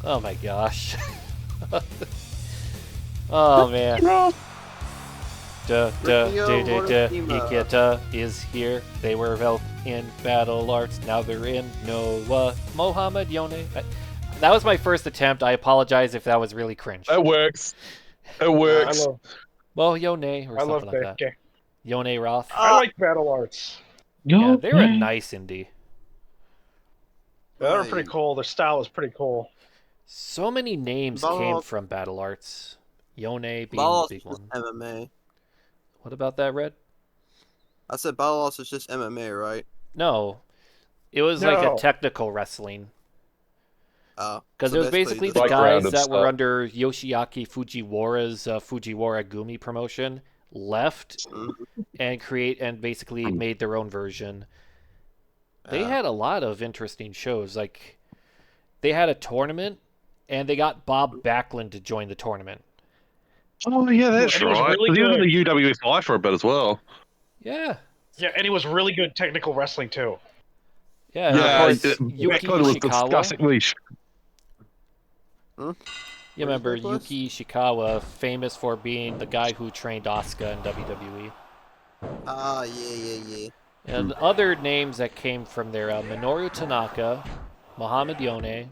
Oh my gosh. Oh man. Ikeda is here. They were both in Battle Arts. Now they're in Noah. Mohammed Yone. That was my first attempt. I apologize if that was really cringe. That works. It works. Well, Yone or I love something like that. that. Yone Roth. I like Battle Arts. Yeah, Yo, they were a man. nice indie. They were pretty cool. Their style was pretty cool. So many names came from Battle Arts. Yone being the big one. MMA. What about that, Red? I said Battle Loss is just MMA, right? No. It was like No. a technical wrestling. Oh. Because so it was basically the like guys rounded that were stuff. under Yoshiaki Fujiwara's Fujiwara Gumi promotion left and basically made their own version. They had a lot of interesting shows. Like, they had a tournament, and they got Bob Backlund to join the tournament. Oh yeah, that's And he was right. really 'Cause he was in good. the UWFI for a bit as well. Yeah. Yeah, and he was really good technical wrestling too. Yeah, and of course, Yuki Backlund was Ishikawa. disgustingly. You remember Nicholas? Yuki Ishikawa, famous for being the guy who trained Asuka in WWE. Ah, yeah. And other names that came from there, Minoru Tanaka, Mohammed Yone,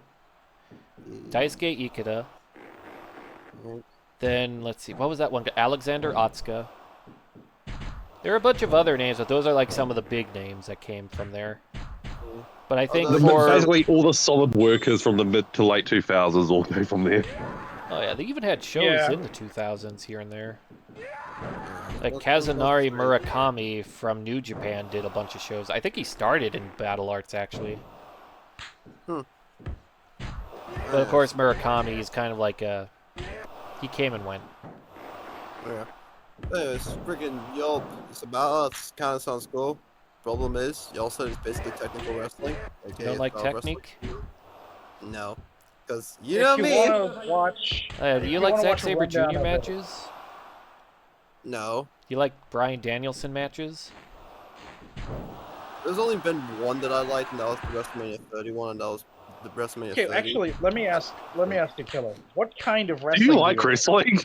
Daisuke Ikeda. Then, let's see, what was that one? Alexander Otsuka. There are a bunch of other names, but those are like some of the big names that came from there. But I think Basically, all the solid workers from the mid to late 2000s all came from there. Oh yeah, they even had shows Yeah. in the 2000s here and there. Like Kazunari Murakami from New Japan did a bunch of shows. I think he started in Battle Arts, actually. But of course, Murakami is kind of like a... He came and went. Yeah. Anyways, friggin' y'all, it's about us. Kind of sounds cool. Problem is, y'all said it's basically technical wrestling. You don't like technique? Wrestling. No. Because, you know me. Want to watch? Do you like wanna Zack watch a Sabre rundown Jr. of it. matches? No. You like Bryan Danielson matches? There's only been one that I liked, and that was the WrestleMania 31, and that was the WrestleMania Okay, 30. actually, let me ask you, Killer. What kind of Do wrestling? you like wrestling?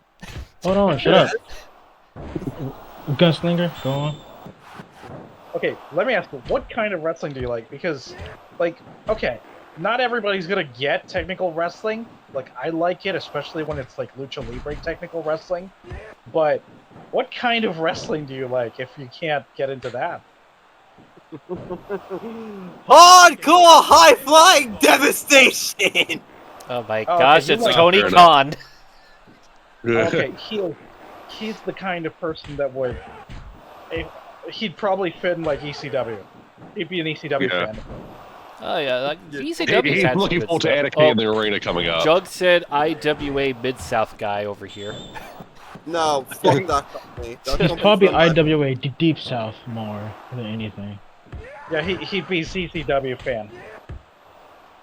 Hold on, shut up. Gunslinger, go on. Okay, let me ask you, what kind of wrestling do you like? Because, like, okay, not everybody's gonna get technical wrestling. Like, I like it, especially when it's like lucha libre technical wrestling. But what kind of wrestling do you like if you can't get into that? Hardcore high-flying devastation! Oh my Oh, gosh, okay, you it's like- Tony Fair enough. Khan! Okay, he's the kind of person that would... He'd probably fit in, like, ECW. He'd be an ECW Yeah. fan. Oh yeah, like Yeah. ECW's He's had some looking good forward to stuff. Anarchy in the arena coming up. Jug said IWA Mid-South guy over here. No, fuck that company. That It's company's probably run by IWA Deep South more than anything. Yeah, he'd be CCW fan.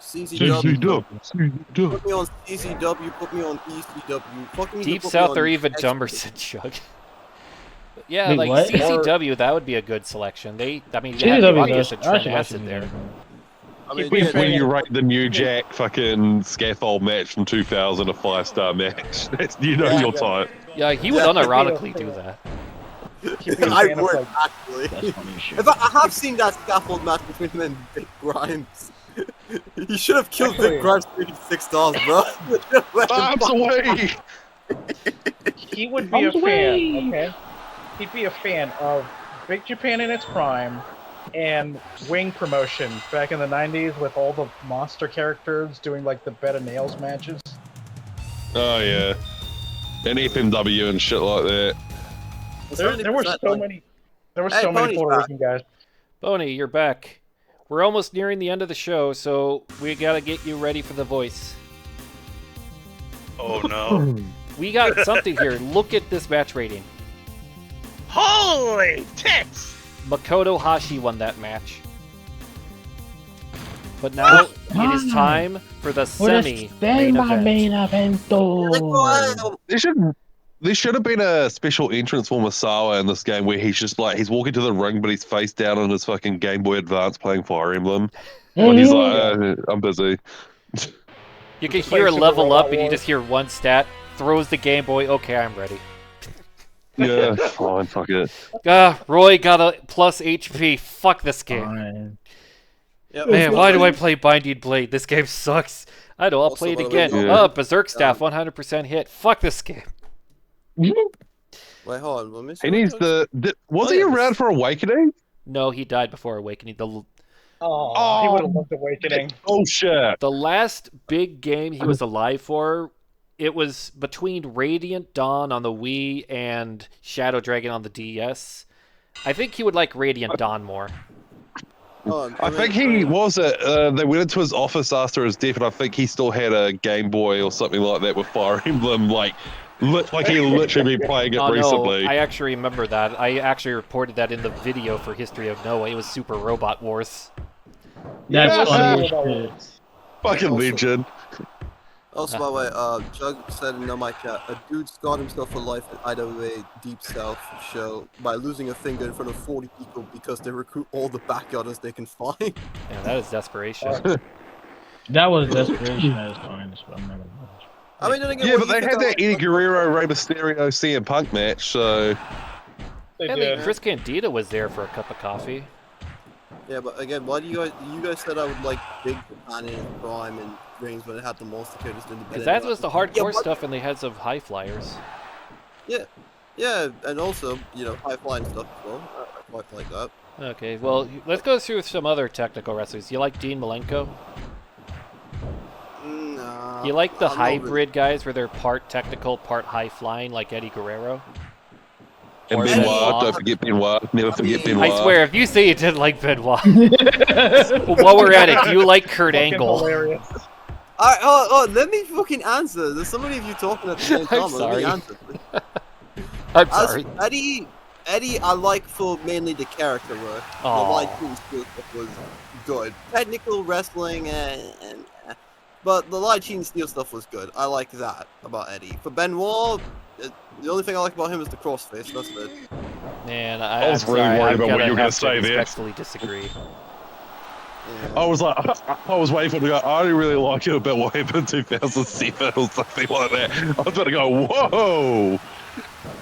CCW. Put me on CCW, put me on ECW. Fuck me, Deep put me South on or even X- dumber than Jug. Yeah, Wait, like what? CCW, that would be a good selection. You had CCW Obvious does. and I Trent actually watch Acid it. there. I mean, When- yeah, When they- you rate the New Jack fucking scaffold match from 2000 a 5-star match, you know Yeah, your yeah. type. Yeah, he would Yeah. unironically do that. He'd be a I fan of, would, like, actually. That's funny as shit. In fact, I have seen that scaffold match between him and Big Grimes. He should have killed Actually- Big Grimes for $86, bro. Let him Arms fuck- away! he would be a Arms fan, away! okay? He'd be a fan of Big Japan in its prime and Wing promotion back in the 90s with all the monster characters doing like the bed of nails matches. Oh yeah. And FMW and shit like that. There were so many. There were Hey, so many Pony's Puerto back. Rican guys. Boney, you're back. We're almost nearing the end of the show, so we gotta get you ready for the voice. Oh no. We got something here. Look at this match rating. Holy tits! Makoto Hashi won that match. But now it is time for the semi main event. main evento. There should have been a special entrance for Masawa in this game where he's just like he's walking to the ring but he's face down on his fucking Game Boy Advance playing Fire Emblem. But he's like, I'm busy. You can Just hear a like Super level Robot up and you Wars. just hear one stat, throws the Game Boy, okay, I'm ready. Yeah, fine, fuck it. Roy got a plus HP. Fuck this game. Fine. Yep. Man, why do I play Binding Blade? This game sucks. I know, I'll Also, play it by the way, again. yeah. Oh, Berserk Staff, 100% hit. Fuck this game. Wait, hold on. Let me see He what needs it the was he around for Awakening? No, he died before Awakening. Oh, he would have loved Awakening. Oh shit. The last big game he was alive for, it was between Radiant Dawn on the Wii and Shadow Dragon on the DS. I think he would like Radiant Dawn more. Hold on, I think he was they went into his office after his death and I think he still had a Game Boy or something like that with Fire Emblem like he literally been playing it Oh recently. no, I actually remember that. I actually reported that in the video for History of Noah. It was Super Robot Wars. That's Yeah. funny as shit. Fucking Also- legend. Also, by the way, Jug said in my chat, a dude scarred himself for life at IWA Deep South show by losing a finger in front of 40 people because they recruit all the backyarders they can find. Yeah, that is desperation. That was desperation at its finest, but I'm not gonna lie. I mean, then again, Yeah, what but do you they think had I that like Eddie about- Guerrero Rey Mysterio CM Punk match, so They I did. mean, Chris Candido was there for a cup of coffee. Yeah, but again, why do you guys said I would like Big Japan in Prime and Rings when it had the monster characters independent. Because that was the hardcore Yeah, but- stuff and they had some high flyers. Yeah, and also, you know, high flying stuff as well. I quite like that. Okay, well, let's go through some other technical wrestlers. You like Dean Malenko? Nah. You like the I'm not really- hybrid guys where they're part technical, part high flying, like Eddie Guerrero? And Or Benoit, Benoit. don't forget Benoit. Never forget mean- Benoit. I swear, if you say you didn't like Benoit, well, while we're at it, do you like Kurt Fucking Angle? hilarious. Let me fucking answer. There's so many of you talking at the same I'm time. Let me sorry. answer. I'm As sorry. Eddie, I like for mainly the character work. The Aw. light team stuff was good. Technical wrestling, but the light team steel stuff was good. I like that about Eddie. For Benoit, the only thing I like about him is the crossface. That's it. Man, I was I'm really sorry, worried I'm about what gonna you were gonna have to say there. respectfully disagree. Yeah. I was like, I was waiting for him to go, I didn't really like it about what happened in 2007 or something like that. I was about to go, whoa!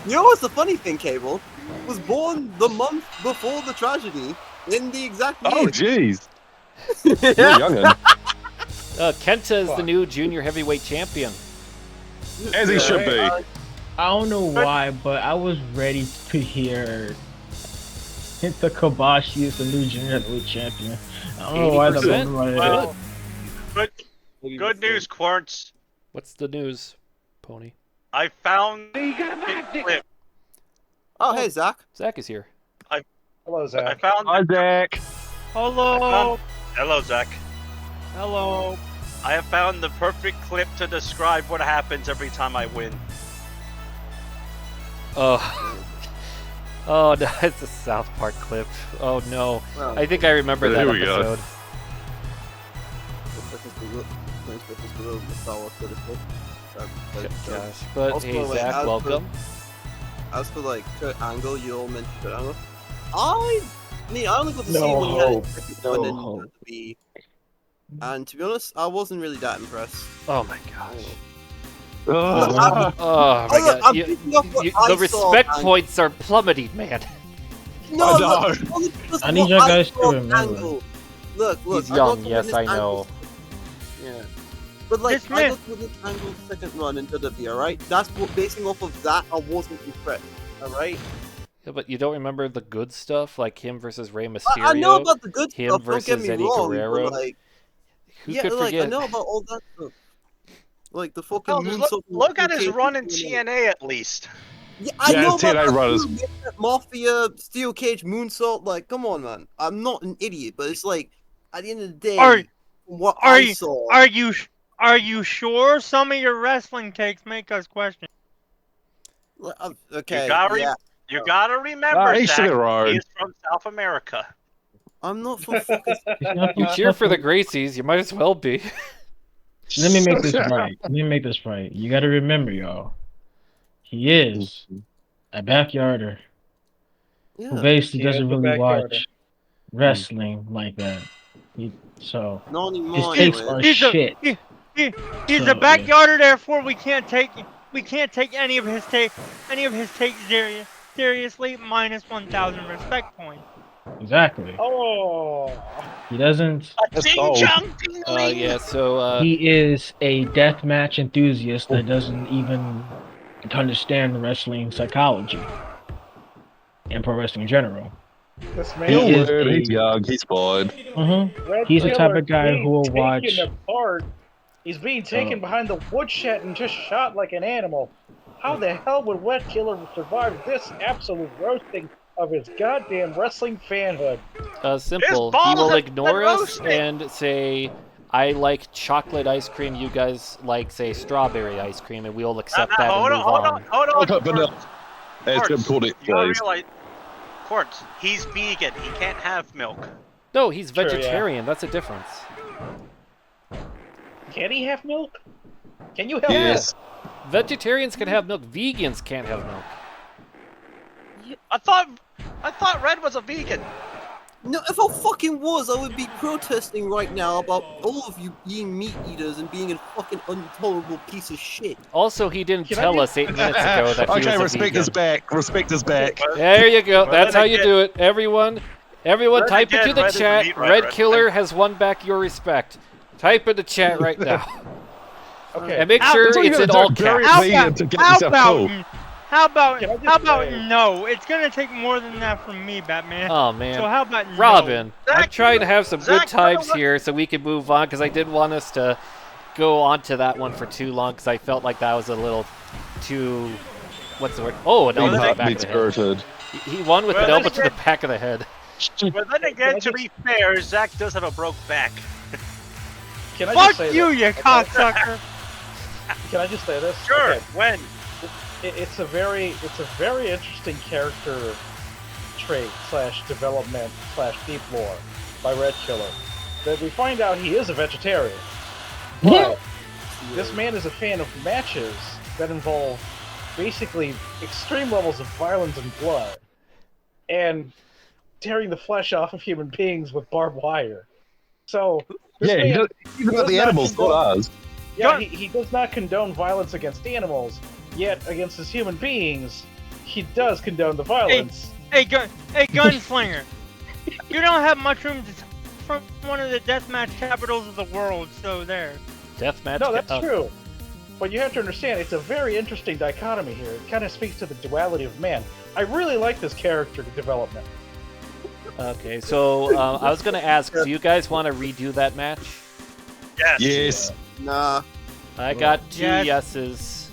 You know what's the funny thing, Cable? Was born the month before the tragedy in the exact year. Oh, jeez. You're youngin'. Kenta is the Fuck. new junior heavyweight champion. As he should be. I don't know why, but I was ready to hear Kenta Kobashi is the new junior heavyweight champion. I don't know why that 80%? was my head. Well, good news, Quartz. What's the news, Pony? I found a clip. Oh, hey, Zach. Zach is here. Hello, I Zach. found. Hi, Zach. Hello. Hello, Zach. Hello. I have found the perfect clip to describe what happens every time I win. Oh. Oh, no, it's a South Park clip. Oh, no. Well, I think I remember that Here we go. episode. Gosh. But Also, hey, like, Zach, as welcome. As for like Kurt Angle, you all mentioned Kurt Angle. I mean, I only got to see No when he had hope. his second No run in hope. WWE, and to be honest, I wasn't really that impressed. Oh, my gosh. Oh my Look, god. I'm picking up what The I respect saw, man. points are plummeting, man. No, I look, know. only because I of need what you I guys to saw remember. Angle. Look, He's I got young, to yes, witness I Angle's know. Yeah. But like, This I man- got to witness Angle's second run in WWE, alright? That's what, basing off of that, I wasn't impressed, alright? Yeah, but you don't remember the good stuff, like him versus Rey Mysterio? I know about the good him stuff, don't get versus me Eddie wrong, Guerrero? but like, Who yeah, could like, forget? I know about all that stuff. Like the fucking Hell, just moonsault. look at his Steel Cage run in TNA. TNA at least. Yeah, I Yeah, know his about TNA that run is- too, yeah, Mafia, Steel Cage, moonsault. Like, come on, man. I'm not an idiot, but it's like, at the end of the day, Are- from what are I you- saw. Are you sure some of your wrestling takes make us question? Okay, You gotta remember, Ah, he's Zach, sugar road. he is from South America. I'm not for fucking. You cheer for the Gracies, you might as well be. Let me make this right. Let me make this right. You got to remember, y'all. He is a backyarder who Yeah, basically He is doesn't a really backyarder. watch wrestling like that. So not his anymore. takes Anyway. are He's a- shit. He's So, a backyarder, therefore we can't take any of his takes seriously. Minus 1,000 respect points. Exactly. Oh, He doesn't. That's Ding cold. chong ding Yeah, so, He is a deathmatch enthusiast that doesn't even understand wrestling psychology and pro wrestling in general. this man. He He'll is learn. a- He's young. He's fine. Red He's the type Killer of guy being who will taken watch. apart. He's being taken Oh. behind the woodshed and just shot like an animal. How the hell would Red Killer survive this absolute roasting of his goddamn wrestling fanhood? simple. He balls will have ignore been us roasted. and say, I like chocolate ice cream, you guys like, say, strawberry ice cream, and we'll accept that hold and on, move hold on. on, hold on. Chocolate vanilla. As Quartz, Jim called it, you gotta please. realize, Quartz, he's vegan. He can't have milk. No, he's True, yeah. vegetarian. That's a difference. Can he have milk? Can you help Yes. Vegetarians can have milk. Vegans can't have milk. I thought Red was a vegan. No, if I fucking was, I would be protesting right now about all of you being meat eaters and being a fucking intolerable piece of shit. Also, he didn't Can I tell get- us 8 minutes ago that he Okay, was a respect vegan. is back. Respect is back. There you go. Well, That's then how you again- do it. Everyone Then type again, into the Red is a chat. meat Red writer. Killer has won back your respect. Type in the chat right now. Okay. And make How- sure That's all you it's in gotta all do, bury caps. it. Vegan to get yourself cool. How about Can I just say- no? It's gonna take more than that from me, Batman. Oh, So man. how about no? Robin, I'm Zach, trying to have some good Zach, you know times what? here so we can move on because I didn't want us to go on to that one for too long because I felt like that was a little too. What's the word? Oh, an Big elbow to the heart back of meets the head. spirited. He won with Well, an elbow then to the back of the head. But then again, to be fair, Zach does have a broke back. Can I just Fuck say you, this? you Okay. cocksucker! Can I just say this? Sure, Okay. when? It's a very interesting character trait / development / deep lore by Red Killer. That we find out he is a vegetarian, but this man is a fan of matches that involve basically extreme levels of violence and blood, and tearing the flesh off of human beings with barbed wire. So this Yeah, man, he's about does the not animals, condone- not us. Yeah, he does not condone violence against animals, yet against his human beings, he does condone the violence. Hey, gunslinger! You don't have much room from one of the deathmatch capitals of the world, so there. Deathmatch. No, that's true. But you have to understand, it's a very interesting dichotomy here. It kind of speaks to the duality of man. I really like this character development. Okay, so I was going to ask, do you guys want to redo that match? Yes. Yes. Nah. I got 2 Yes. yeses.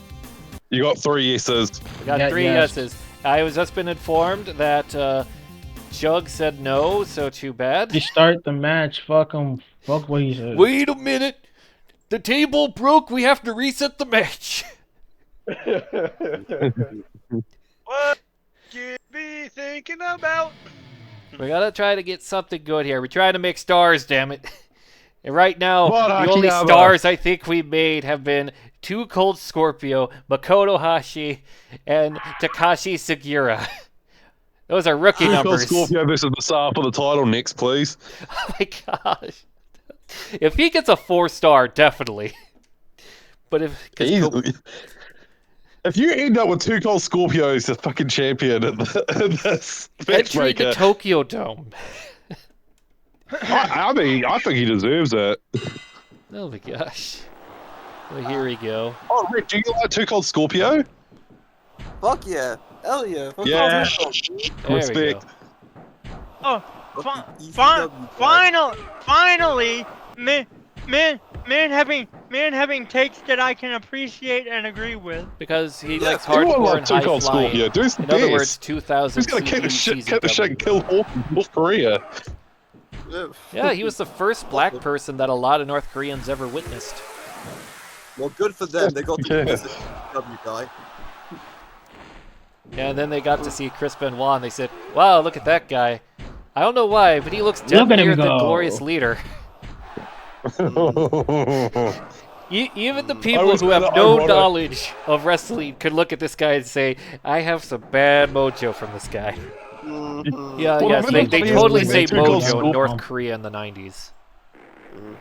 You got 3 yeses. I got Yeah, 3 yes. yeses. I was just been informed that Jug said no, so too bad. You start the match. Fuck him. Fuck what he said. Wait a minute. The table broke. We have to reset the match. What you be thinking about? We gotta try to get something good here. We're trying to make stars, damn it. And right now, What, the only Akiyama? stars I think we made have been 2 Cold Scorpio, Makoto Hashi, and Takashi Sugiura. Those are rookie numbers. Scorpio versus Masar for the title next, please. Oh my gosh. If he gets a 4-star, definitely. But if you end up with Too Cold Scorpio as the fucking champion in this entry the matchmaker, Tokyo Dome. I mean, I think he deserves it. Oh my gosh. Well, here we go. Oh, Rick, do you like Too Cold Scorpio? Fuck yeah. Hell yeah. Fuck Yeah. There Respect. we go. Oh, ECW finally, man having takes that I can appreciate and agree with. Because he Yeah, likes everyone hardcore likes and Too high Cold flying. Scorpio. Dude's the In other best. words, 2000 He's gonna kick the shit CZW. and kill North Korea. Yeah, he was the first black person that a lot of North Koreans ever witnessed. Well, good for them. They got to Yeah. visit the ECW guy. Yeah, and then they got to see Chris Benoit, and they said, "Wow, look at that guy. I don't know why, but he looks dead Look at him near the go. glorious leader." Even the people was who have kinda no ironic. knowledge of wrestling could look at this guy and say, "I have some bad mojo from this guy." Yeah, Well, yes, I they think it's totally funny say that Too Cold mojo in Scorpio- North Korea in the 90s.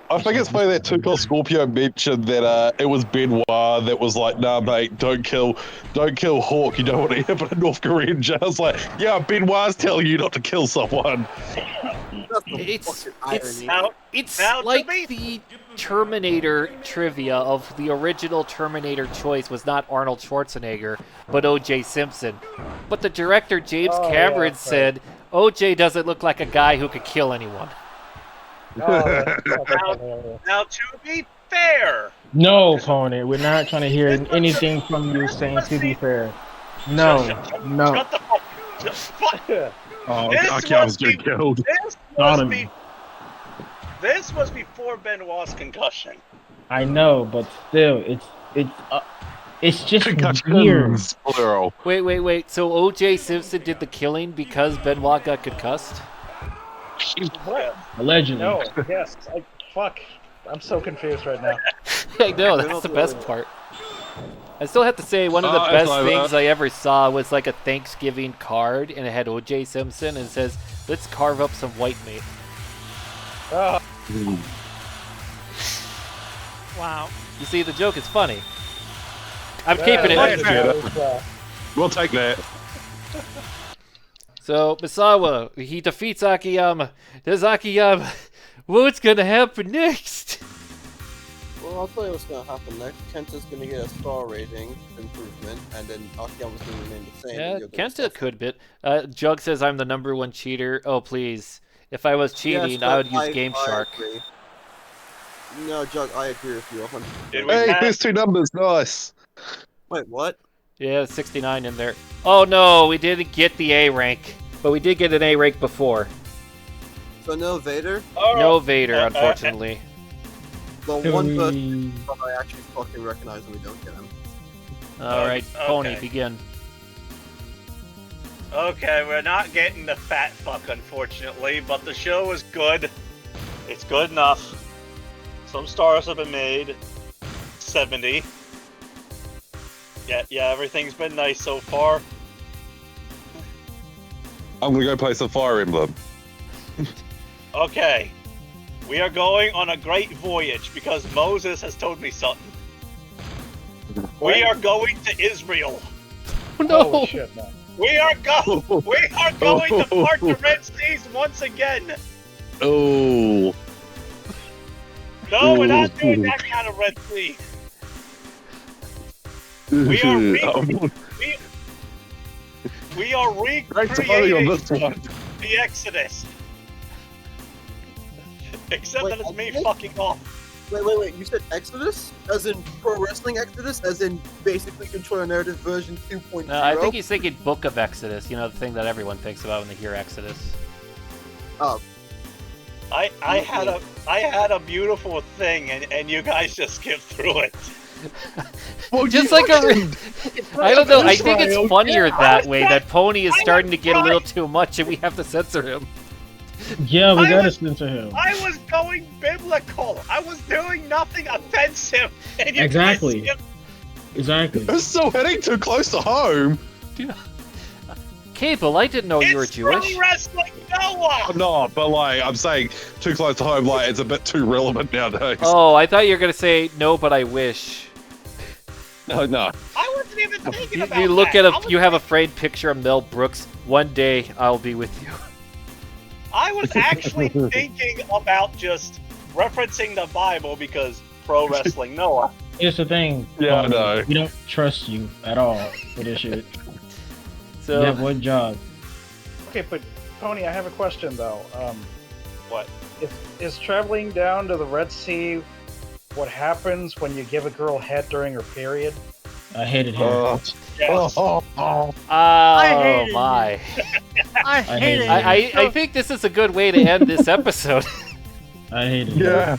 I think it's funny that Too Cold Scorpio mentioned that it was Benoit that was like, "Nah, mate, don't kill Hawk. You don't want to end up in a North Korean jail." I was like, "Yeah, Benoit's telling you not to kill someone." That's the It's fucking Now, it's Now, to like be- the Terminator trivia of the original Terminator choice was not Arnold Schwarzenegger, but O.J. Simpson. But the director James Cameron said O.J. doesn't look like a guy who could kill anyone. now, to be fair, No, Pony, we're not trying to hear anything from you saying to be fair. No, no. shut the fuck. Just fuck. Oh, This I was must be- getting killed. This was before Benoit's concussion. I know, but still, it's just weird. Concussions, plural. Wait. So O.J. Simpson did the killing because Benoit got concussed? What? Allegedly. No. Yes. Fuck. I'm so confused right now. I know, that's the best part. I still have to say, one of the I best thought things that- I ever saw was like a Thanksgiving card, and it had O.J. Simpson, and it says, "Let's carve up some white meat." Oh, Wow. You see, the joke is funny. I'm yeah, keeping it right, in. Yeah. that was, We'll take that. So, Misawa, he defeats Akiyama. Does Akiyama... What's gonna happen next? Well, I'll tell you what's gonna happen next. Kenta's gonna get a star rating improvement, and then Akiyama's gonna remain the same. Yeah, and you're gonna Kenta suffer. could bit. Jug says I'm the #1 cheater. Oh, please. If I was cheating, Yes, I would Jug, use Game I Shark. agree. No, Jug, I agree with you 100%. Did we Hey, have- there's two numbers. Nice. Wait, what? Yeah, 69 in there. Oh no, we didn't get the A rank. But we did get an A rank before. So no Vader? No Vader, unfortunately. The one person that I actually fucking recognize and we don't get him. Alright, Okay. Pony, begin. Okay, we're not getting the fat fuck, unfortunately, but the show is good. It's good enough. Some stars have been made. 70. Yeah, everything's been nice so far. I'm gonna go play some Fire Emblem. Okay. We are going on a great voyage because Moses has told me something. We are going to Israel. Oh no! Holy shit, man. We are going to part the Red Seas once again. Oh. No, we're not doing that kind of Red Sea. We are Great timing on recreating this one. the Exodus. Except that it's me Exodus? fucking off. Wait. You said Exodus? As in Pro Wrestling Exodus? As in basically Controller Narrative version 2.0? No, I think he's thinking Book of Exodus, you know, the thing that everyone thinks about when they hear Exodus. Oh, I had a beautiful thing and you guys just skipped through it. Well, Just you like a... I don't know, I think it's Israel. funnier that way, that Pony is I starting to get a was little too much and we have to censor him. Yeah, we I gotta was- censor him. I was going biblical. I was doing nothing offensive. And you Exactly. guys skipped. Exactly. It's still hitting too close to home. Cable, I didn't know you were It's Jewish. Pro Wrestling Noah. I'm not, but like I'm saying, too close to home. Like it's a bit too relevant nowadays. Oh, I thought you were gonna say no, but I wish. Oh no. I wasn't even thinking You, about you look that. at you have a framed picture of Mel Brooks. One day I'll be with you. I was actually thinking about just referencing the Bible because pro wrestling Noah. Here's the thing. Yeah, I know. We don't trust you at all for this shit. So You have one job. Okay, but Pony, I have a question though. What? Is traveling down to the Red Sea what happens when you give a girl head during her period? I hated him. Yes. oh hated my! I hate hate it. it. I think this is a good way to end this episode. I hated him. Yeah.